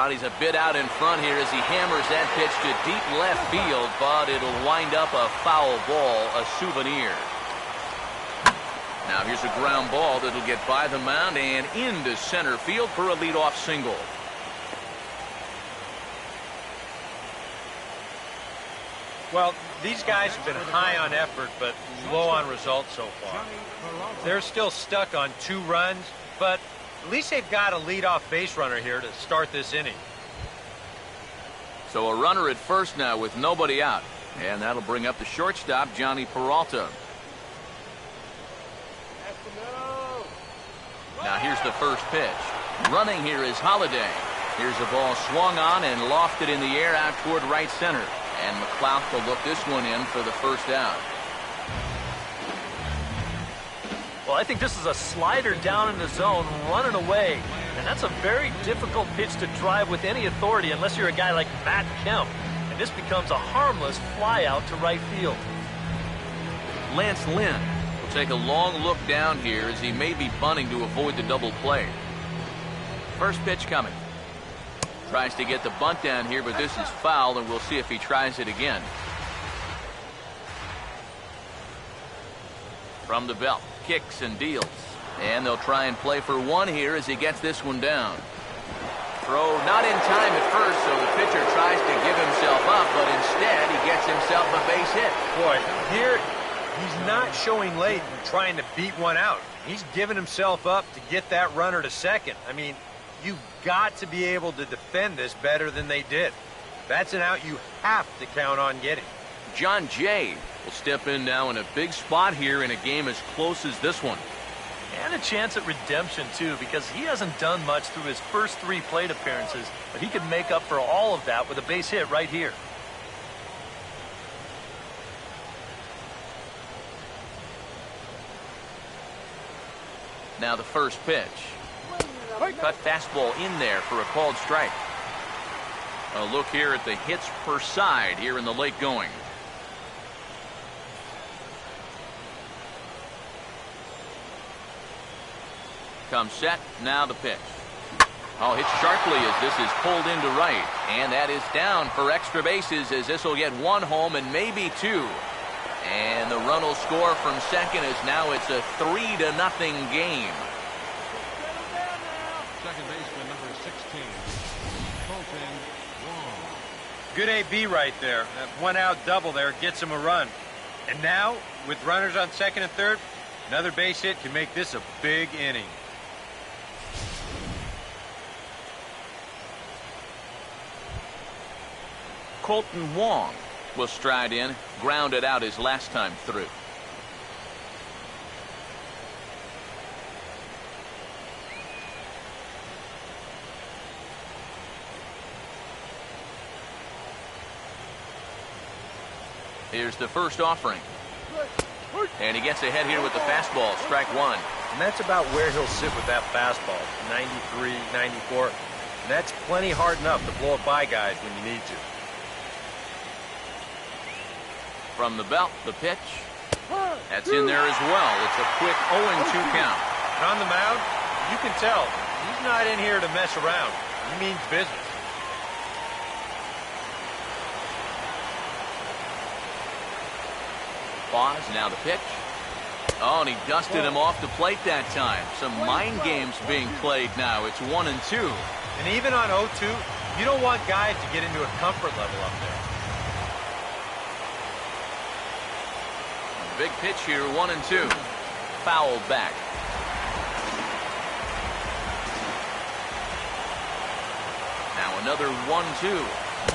He's a bit out in front here as he hammers that pitch to deep left field, but it'll wind up a foul ball, a souvenir. Now here's a ground ball that'll get by the mound and into center field for a leadoff single.
Well, these guys have been high on effort, but low on results so far. They're still stuck on 2 runs, but at least they've got a leadoff base runner here to start this inning.
So a runner at first now with nobody out. And that'll bring up the shortstop, Johnny Peralta. Now here's the first pitch. Running here is Holiday. Here's a ball swung on and lofted in the air out toward right center. And McLeod will look this one in for the first out.
Well, I think this is a slider down in the zone, running away. And that's a very difficult pitch to drive with any authority unless you're a guy like Matt Kemp. And this becomes a harmless fly out to right field.
Lance Lynn will take a long look down here as he may be bunting to avoid the double play. First pitch coming. Tries to get the bunt down here, but this is foul, and we'll see if he tries it again. From the belt, kicks and deals. And they'll try and play for one here as he gets this one down. Throw not in time at first, so the pitcher tries to give himself up, but instead he gets himself a base hit.
Boy, here he's not showing late and trying to beat one out. He's giving himself up to get that runner to second. I mean, you've got to be able to defend this better than they did. That's an out you have to count on getting.
John Jay will step in now in a big spot here in a game as close as this one.
And a chance at redemption, too, because he hasn't done much through his first 3 plate appearances, but he could make up for all of that with a base hit right here.
Now the first pitch. Cut fastball in there for a called strike. A look here at the hits per side here in the late going. Comes set, now the pitch. Oh, hit sharply as this is pulled into right. And that is down for extra bases as this will get 1 home and maybe 2. And the run will score from second as now it's a 3-0 game.
Second baseman, number 16, Colton Wong.
Good AB right there. That 1-out double there gets him a run. And now, with runners on second and third, another base hit can make this a big inning.
Colton Wong will stride in, grounded out his last time through. Here's the first offering. And he gets ahead here with the fastball, strike 1.
And that's about where he'll sit with that fastball, 93, 94. And that's plenty hard enough to blow it by guys when you need to.
From the belt, the pitch. That's in there as well. It's a quick 0-2 count.
And on the mound, you can tell he's not in here to mess around. He means business.
Pause, now the pitch. Oh, and he dusted him off the plate that time. Some mind games being played now. It's 1-2.
And even on 0-2, you don't want guys to get into a comfort level up there.
Big pitch here, 1-2. Fouled back. Now another 1-2.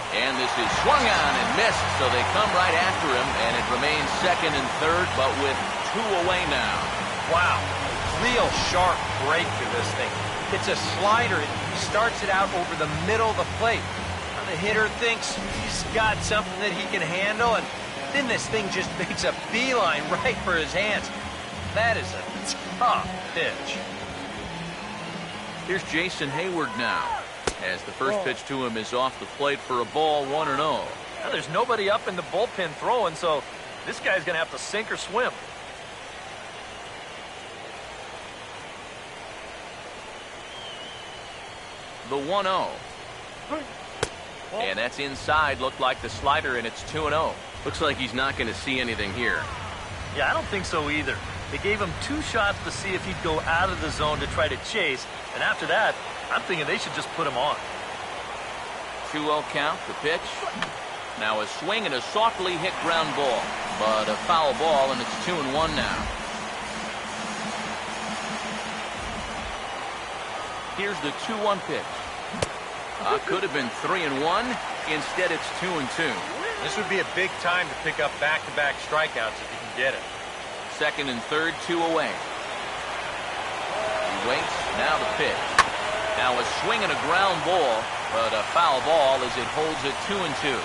And this is swung on and missed, so they come right after him, and it remains second and third, but with 2 away now.
Wow, real sharp break to this thing. It's a slider. He starts it out over the middle of the plate. And the hitter thinks he's got something that he can handle, and then this thing just makes a beeline right for his hands. That is a tough pitch.
Here's Jason Hayward now, as the first pitch to him is off the plate for a ball, 1-0.
Now, there's nobody up in the bullpen throwing, so this guy's going to have to sink or swim.
The 1-0. And that's inside. Looked like the slider, and it's 2-0. Looks like he's not going to see anything here.
Yeah, I don't think so either. They gave him 2 shots to see if he'd go out of the zone to try to chase, and after that, I'm thinking they should just put him on.
2-0 count, the pitch. Now a swing and a softly hit ground ball, but a foul ball, and it's 2-1 now. Here's the 2-1 pitch. Could have been 3-1. Instead, it's 2-2.
This would be a big time to pick up back-to-back strikeouts if you can get it.
Second and third, 2 away. He waits. Now the pitch. Now a swing and a ground ball, but a foul ball as it holds it 2-2.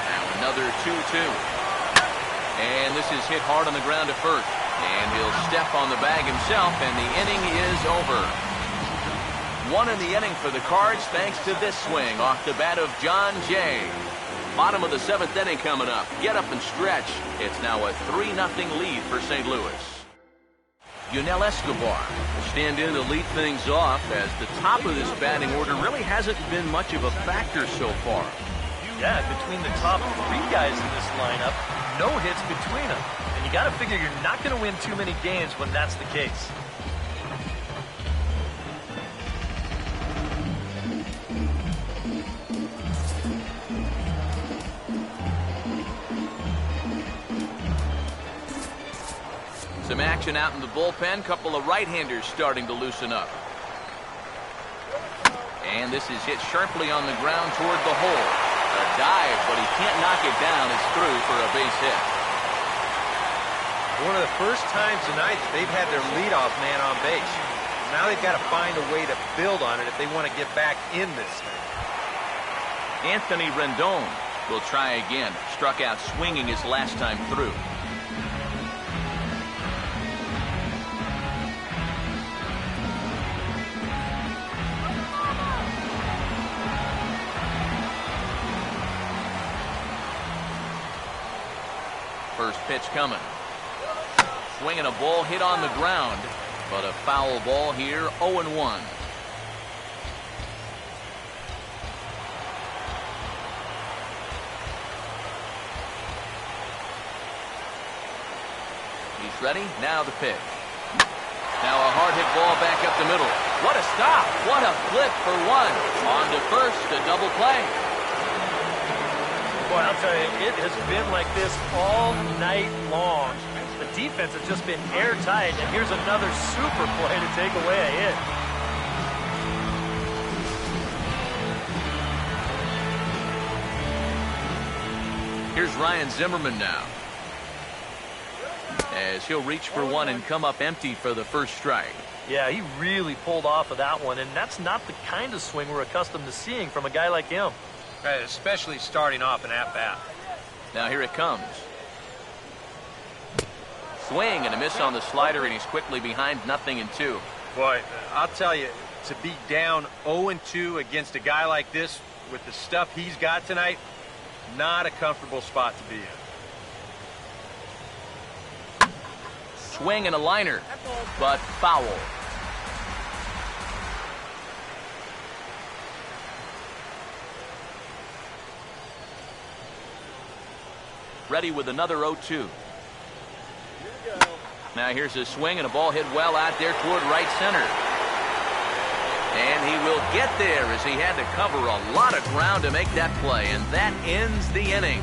Now another 2-2. And this is hit hard on the ground to first. And he'll step on the bag himself, and the inning is over. 1 in the inning for the Cards thanks to this swing off the bat of John Jay. Bottom of the 7th inning coming up. Get up and stretch. It's now a 3-0 lead for St. Louis. Yunel Escobar will stand in to lead things off, as the top of this batting order really hasn't been much of a factor so far.
Yeah, between the top 3 guys in this lineup, no hits between them. And you got to figure you're not going to win too many games when that's the case.
Some action out in the bullpen. Couple of right-handers starting to loosen up. And this is hit sharply on the ground toward the hole. A dive, but he can't knock it down. It's through for a base hit.
One of the first times tonight that they've had their leadoff man on base. Now they've got to find a way to build on it if they want to get back in this thing.
Anthony Rendon will try again. Struck out swinging his last time through. First pitch coming. Swinging a ball hit on the ground, but a foul ball here, 0-1. He's ready. Now the pitch. Now a hard hit ball back up the middle. What a stop. What a flip for 1. On to first, a double play.
Boy, I'll tell you, it has been like this all night long. The defense has just been airtight, and here's another super play to take away a hit.
Here's Ryan Zimmerman now, as he'll reach for 1 and come up empty for the first strike.
Yeah, he really pulled off of that one, and that's not the kind of swing we're accustomed to seeing from a guy like him.
Especially starting off an at-bat.
Now here it comes. Swing and a miss on the slider, and he's quickly behind 0-2.
Boy, I'll tell you, to be down 0-2 against a guy like this with the stuff he's got tonight, not a comfortable spot to be in.
Swing and a liner, but foul. Ready with another 0-2. Now here's a swing and a ball hit well out there toward right center. And he will get there as he had to cover a lot of ground to make that play. And that ends the inning.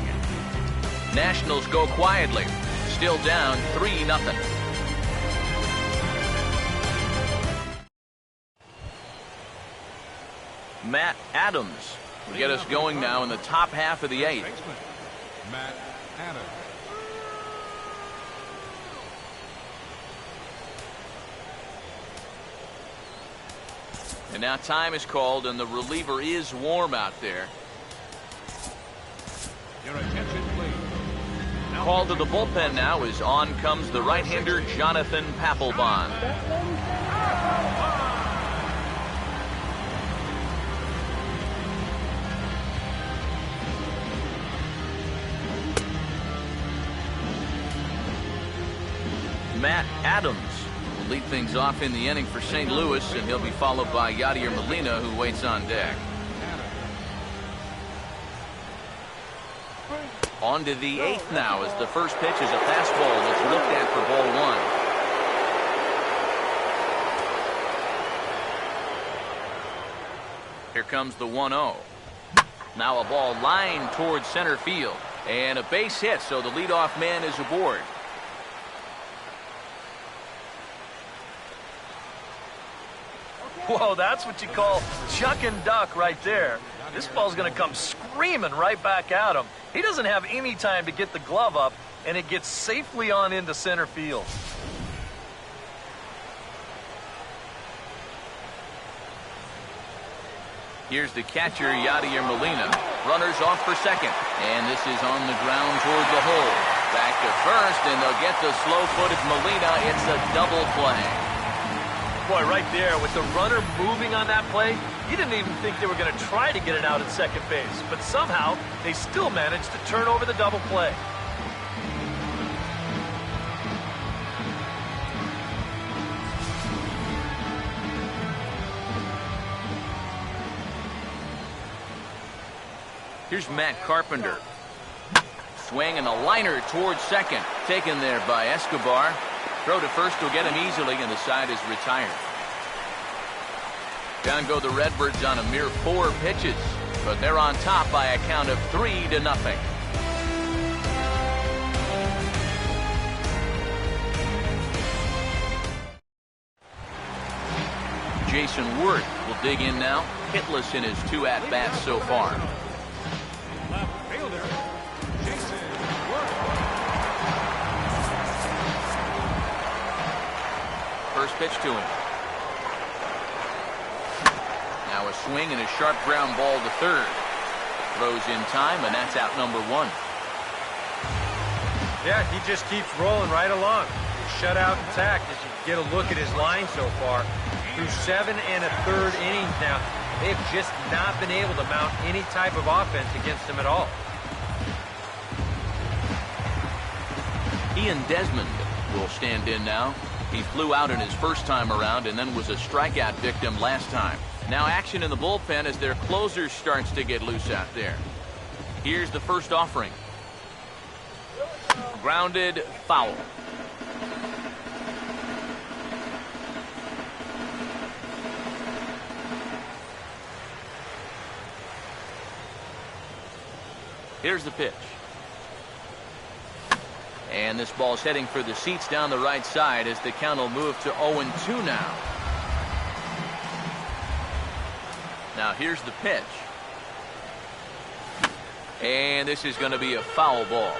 Nationals go quietly. Still down 3-0. Matt Adams will get us going now in the top half of the 8th.
Matt Adams.
And now time is called, and the reliever is warm out there.
Your attention, please.
Called to the bullpen now as on comes the right-hander Jonathan Papelbon. Matt Adams will lead things off in the inning for St. Louis, and he'll be followed by Yadier Molina, who waits on deck. On to the 8th now, as the first pitch is a fastball that's looked at for ball 1. Here comes the 1-0. Now a ball lined towards center field, and a base hit, so the leadoff man is aboard.
Whoa, that's what you call chuck and duck right there. This ball's going to come screaming right back at him. He doesn't have any time to get the glove up, and it gets safely on into center field.
Here's the catcher, Yadier Molina. Runners off for second, and this is on the ground toward the hole. Back to first, and they'll get the slow-footed Molina. It's a double play.
Boy, right there, with the runner moving on that play, you didn't even think they were going to try to get it out at second base. But somehow, they still managed to turn over the double play.
Here's Matt Carpenter. Swing and a liner towards second. Taken there by Escobar. Throw to first will get him easily, and the side is retired. Down go the Redbirds on a mere 4 pitches, but they're on top by a count of 3-0. Jason Worth will dig in now, hitless in his 2 at-bats so far.
Left fielder, Jason Worth.
First pitch to him. Now a swing and a sharp ground ball to third. Throws in time, and that's out number 1.
Yeah, he just keeps rolling right along. Shutout intact as you get a look at his line so far. Through 7 1/3 innings now, they've just not been able to mount any type of offense against him at all.
Ian Desmond will stand in now. He flew out in his first time around and then was a strikeout victim last time. Now action in the bullpen as their closer starts to get loose out there. Here's the first offering. Grounded foul. Here's the pitch. And this ball's heading for the seats down the right side as the count will move to 0-2 now. Now here's the pitch. And this is going to be a foul ball.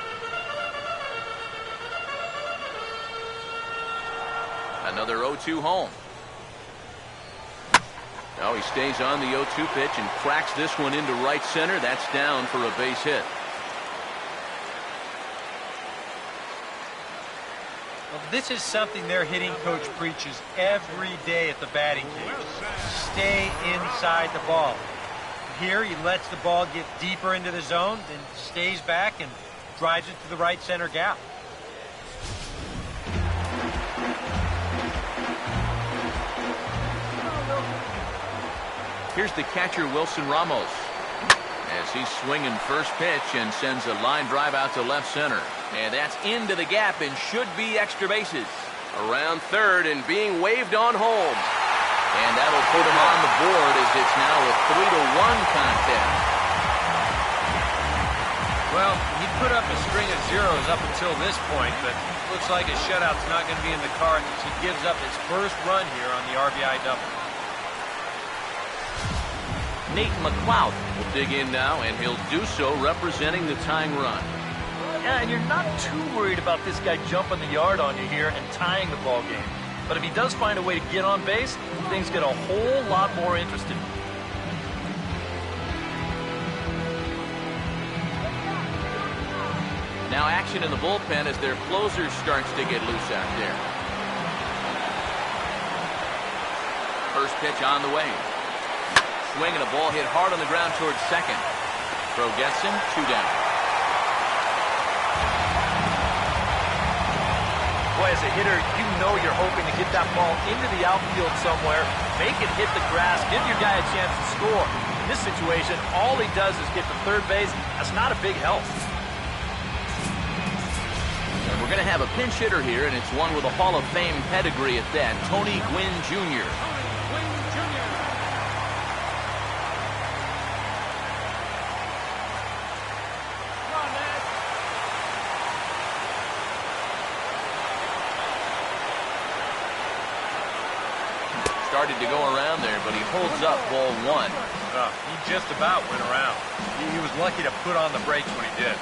Another 0-2 home. Now he stays on the 0-2 pitch and cracks this one into right center. That's down for a base hit.
Well, this is something their hitting coach preaches every day at the batting cage. Stay inside the ball. Here he lets the ball get deeper into the zone, then stays back and drives it to the right center gap.
Here's the catcher, Wilson Ramos, as he's swinging first pitch and sends a line drive out to left center. And that's into the gap and should be extra bases. Around third and being waved on home. And that'll put him on the board as it's now a 3-1 contest.
Well, he put up a string of zeros up until this point, but looks like his shutout's not going to be in the cards as he gives up his first run here on the RBI double.
Nate McLeod will dig in now, and he'll do so representing the tying run.
Yeah, and you're not too worried about this guy jumping the yard on you here and tying the ball game. But if he does find a way to get on base, things get a whole lot more interesting.
Now action in the bullpen as their closer starts to get loose out there. First pitch on the way. Swing and a ball hit hard on the ground towards second. Throw gets him, 2 down.
Boy, as a hitter, you know you're hoping to get that ball into the outfield somewhere, make it hit the grass, give your guy a chance to score. In this situation, all he does is get to third base. That's not a big help.
And we're going to have a pinch hitter here, and it's one with a Hall of Fame pedigree at that, Tony Gwynn Jr. Started to go around there, but he holds up ball one.
He just about went around. He was lucky to put on the brakes when he did.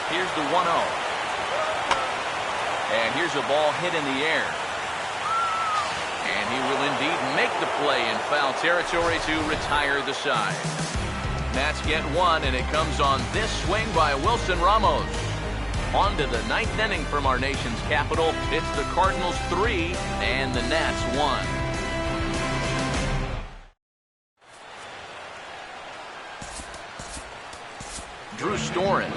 Here's the 1-0. And here's a ball hit in the air. And he will indeed make the play in foul territory to retire the side. Nats get one, and it comes on this swing by Wilson Ramos. On to the ninth inning from our nation's capital. It's the Cardinals 3 and the Nats 1. Drew Storen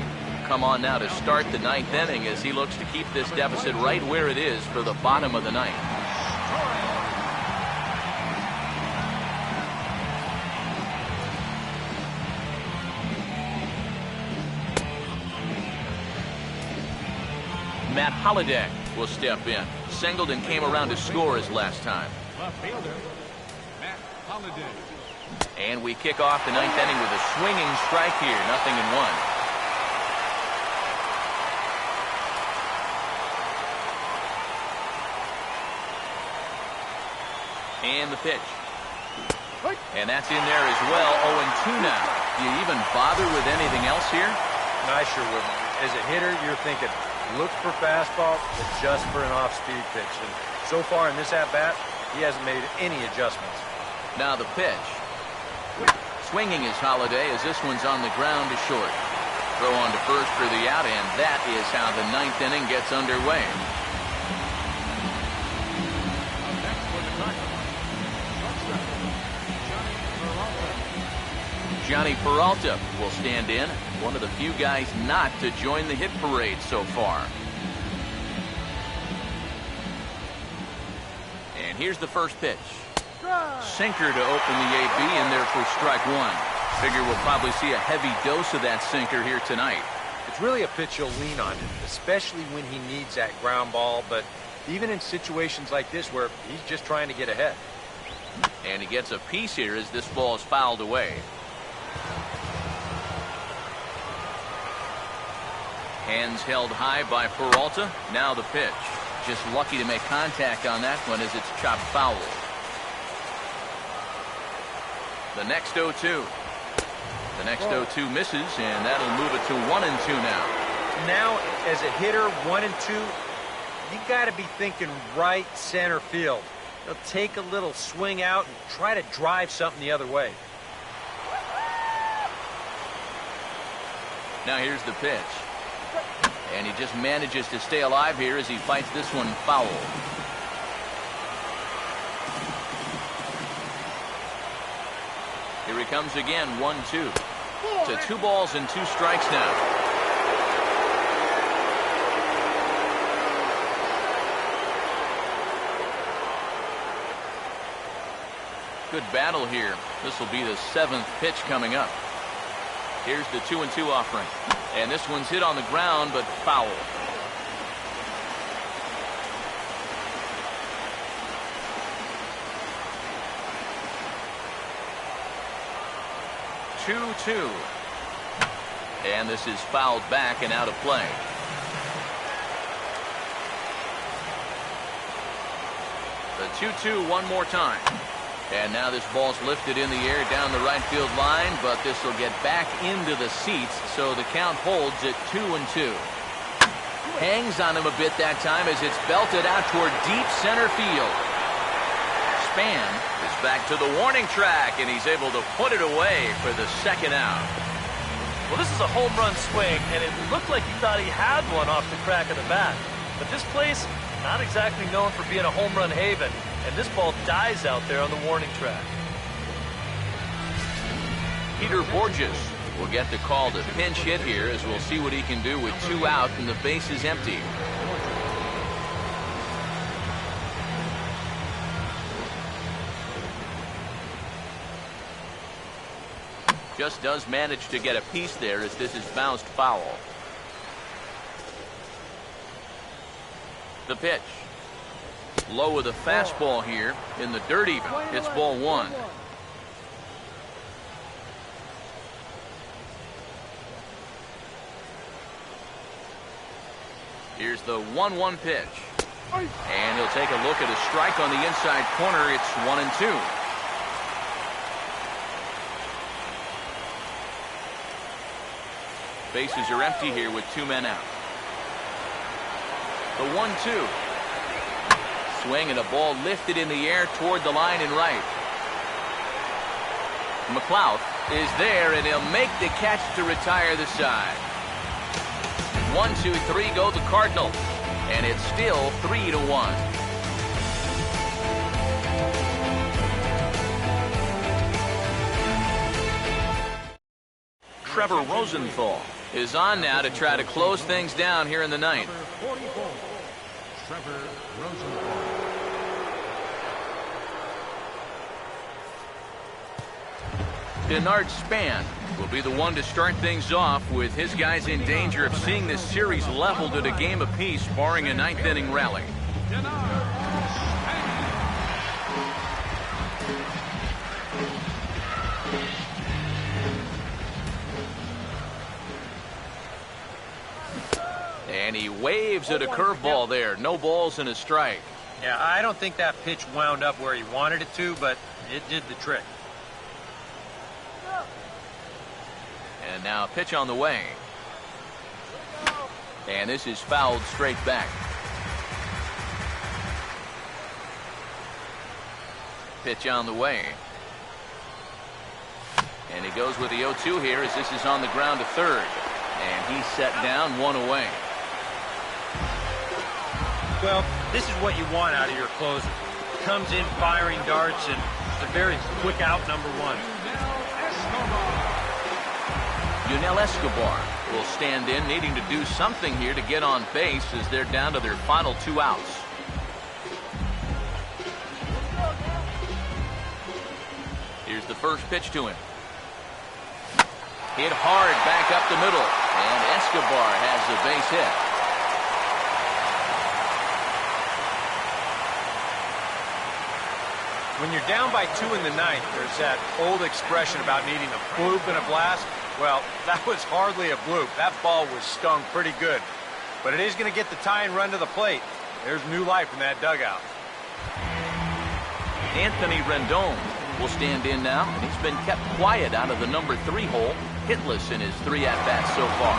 come on now to start the ninth inning as he looks to keep this deficit right where it is for the bottom of the ninth. Matt Holliday will step in. Singleton came around to score his last time.
Left fielder, Matt Holliday.
And we kick off the ninth inning with a swinging strike here. 0-1. And the pitch. And that's in there as well. 0-2 now. Do you even bother with anything else here?
I sure wouldn't. As a hitter, you're thinking, look for fastball, adjust for an off-speed pitch. And so far in this at-bat, he hasn't made any adjustments.
Now the pitch. Swinging is Holliday as this one's on the ground to short. Throw on to first for the out, and that is how the ninth inning gets underway.
Next for the Cardinals,
Johnny Peralta will stand in. One of the few guys not to join the hit parade so far. And here's the first pitch. Sinker to open the AB, in there for strike one. Figure we'll probably see a heavy dose of that sinker here tonight.
It's really a pitch you'll lean on, especially when he needs that ground ball, but even in situations like this where he's just trying to get ahead.
And he gets a piece here as this ball is fouled away. Hands held high by Peralta. Now the pitch. Just lucky to make contact on that one as it's chopped foul. The next 0-2. The next 0-2 misses, and that'll move it to 1-2 now.
Now, as a hitter, 1-2, you got to be thinking right center field. They'll take a little swing out and try to drive something the other way.
Now here's the pitch. And he just manages to stay alive here as he fights this one foul. Here he comes again, 1-2. To 2 balls and 2 strikes now. Good battle here. This will be the 7th pitch coming up. Here's the 2-2 offering. And this one's hit on the ground, but foul. Two. And this is fouled back and out of play. The 2-2 one more time. And now this ball's lifted in the air down the right field line, but this will get back into the seats, so the count holds at 2-2. Hangs on him a bit that time as it's belted out toward deep center field. Span is back to the warning track, and he's able to put it away for the second out.
Well, this is a home run swing, and it looked like he thought he had one off the crack of the bat. But this place, not exactly known for being a home run haven, and this ball dies out there on the warning track.
Peter Borges will get the call to pinch hit here, as we'll see what he can do with 2 out and the base is empty. Just does manage to get a piece there as this is bounced foul. The pitch. Low with a fastball here in the dirt even. It's ball 1. Here's the 1-1 pitch. And he'll take a look at a strike on the inside corner. It's 1-2. Bases are empty here with 2 men out. The 1-2. Swing and a ball lifted in the air toward the line and right. McLeod is there, and he'll make the catch to retire the side. 1, 2, 3 go the Cardinals, and it's still 3-1. Trevor Rosenthal is on now to try to close things down here in the ninth.
Trevor Rosenthal.
Denard Span will be the one to start things off, with his guys in danger of seeing this series leveled at a game apiece, barring a 9th inning rally. And he waves at a curveball there. No balls and a strike.
Yeah, I don't think that pitch wound up where he wanted it to, but it did the trick.
And now a pitch on the way. And this is fouled straight back. Pitch on the way. And he goes with the 0-2 here as this is on the ground to third. And he's set down, 1 away.
Well, this is what you want out of your closer. Comes in firing darts, and it's a very quick out, number 1.
Yunel Escobar will stand in, needing to do something here to get on base as they're down to their final 2 outs. Here's the first pitch to him. Hit hard back up the middle, and Escobar has the base hit.
When you're down by 2 in the ninth, there's that old expression about needing a bloop and a blast. Well, that was hardly a bloop. That ball was stung pretty good. But it is going to get the tying run to the plate. There's new life in that dugout.
Anthony Rendon will stand in now, and he's been kept quiet out of the number 3 hole, hitless in his 3 at-bats so far.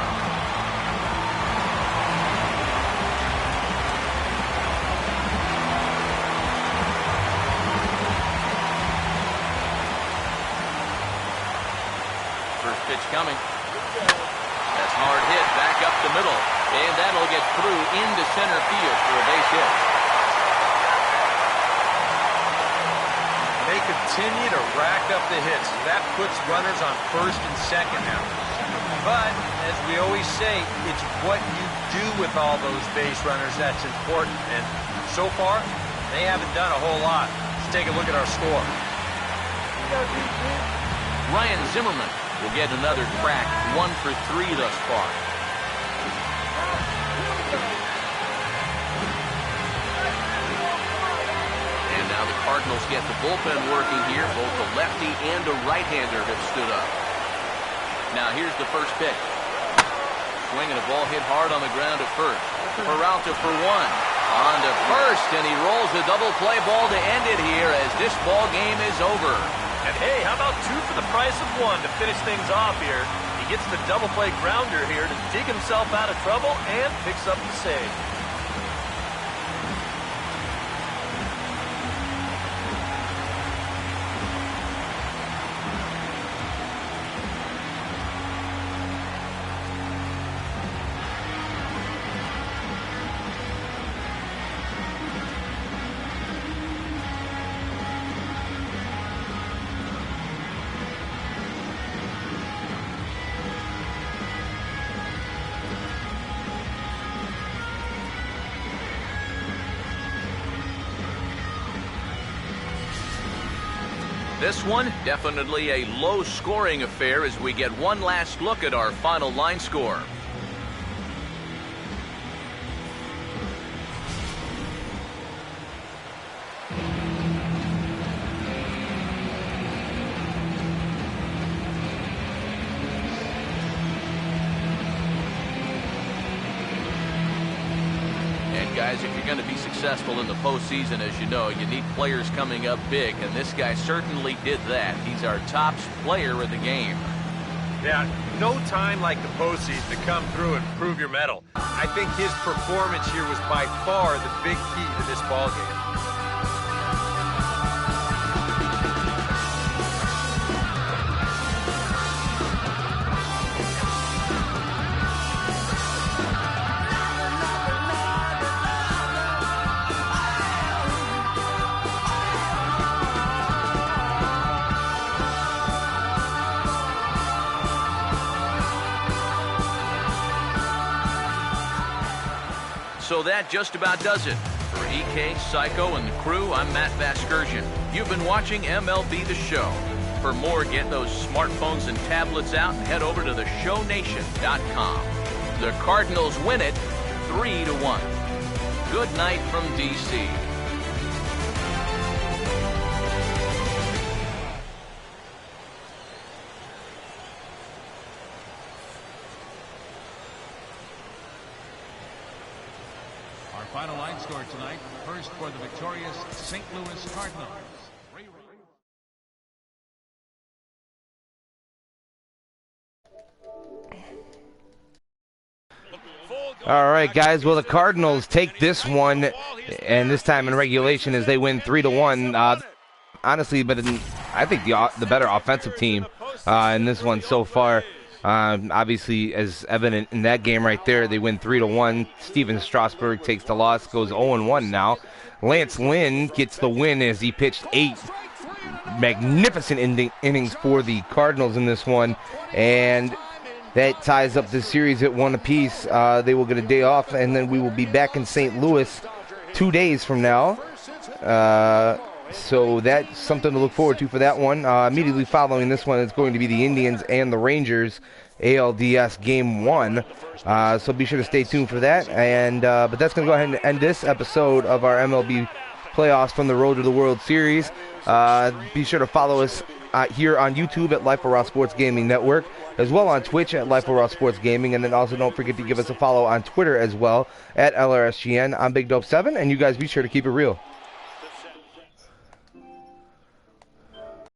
First pitch coming. That's hard hit back up the middle, and that'll get through into center field for a base hit.
They continue to rack up the hits. That puts runners on first and second now. But, as we always say, it's what you do with all those base runners that's important. And so far, they haven't done a whole lot. Let's take a look at our score.
Ryan Zimmerman will get another crack, 1 for 3 thus far. And now the Cardinals get the bullpen working here. Both a lefty and a right-hander have stood up. Now here's the first pitch. Swinging a ball hit hard on the ground at first. Peralta for 1. On to first, and he rolls a double play ball to end it here as this ball game is over.
And hey, how about 2 for the price of 1 to finish things off here? He gets the double play grounder here to dig himself out of trouble and picks up the save.
This one, definitely a low-scoring affair as we get one last look at our final line score. Guys, if you're going to be successful in the postseason, as you know, you need players coming up big, and this guy certainly did that. He's our top player of the game.
Yeah, no time like the postseason to come through and prove your mettle. I think his performance here was by far the big key to this ballgame.
So that just about does it. For EK, Psycho, and the crew, I'm Matt Vasgersian. You've been watching MLB The Show. For more, get those smartphones and tablets out and head over to theshownation.com. The Cardinals win it 3-1. Good night from D.C.
Final line score tonight, first for the victorious St. Louis Cardinals.
All right, guys. Well, the Cardinals take this one, and this time in regulation as they win 3-1. Honestly, but I think the better offensive team in this one so far. Obviously, as evident in that game right there, they win 3-1. Steven Strasburg takes the loss, goes 0-1 now. Lance Lynn gets the win as he pitched 8 magnificent innings for the Cardinals in this one, and that ties up the series at 1 apiece. They will get a day off, and then we will be back in St. Louis 2 days from now. So that's something to look forward to for that one. Immediately following this one is going to be the Indians and the Rangers ALDS Game 1. So be sure to stay tuned for that. And but that's going to go ahead and end this episode of our MLB playoffs from the road to the World Series. Be sure to follow us here on YouTube at Life of Raw Sports Gaming Network, as well on Twitch at Life of Raw Sports Gaming, and then also don't forget to give us a follow on Twitter as well at LRSGN. I'm Big Dope 7, and you guys be sure to keep it real.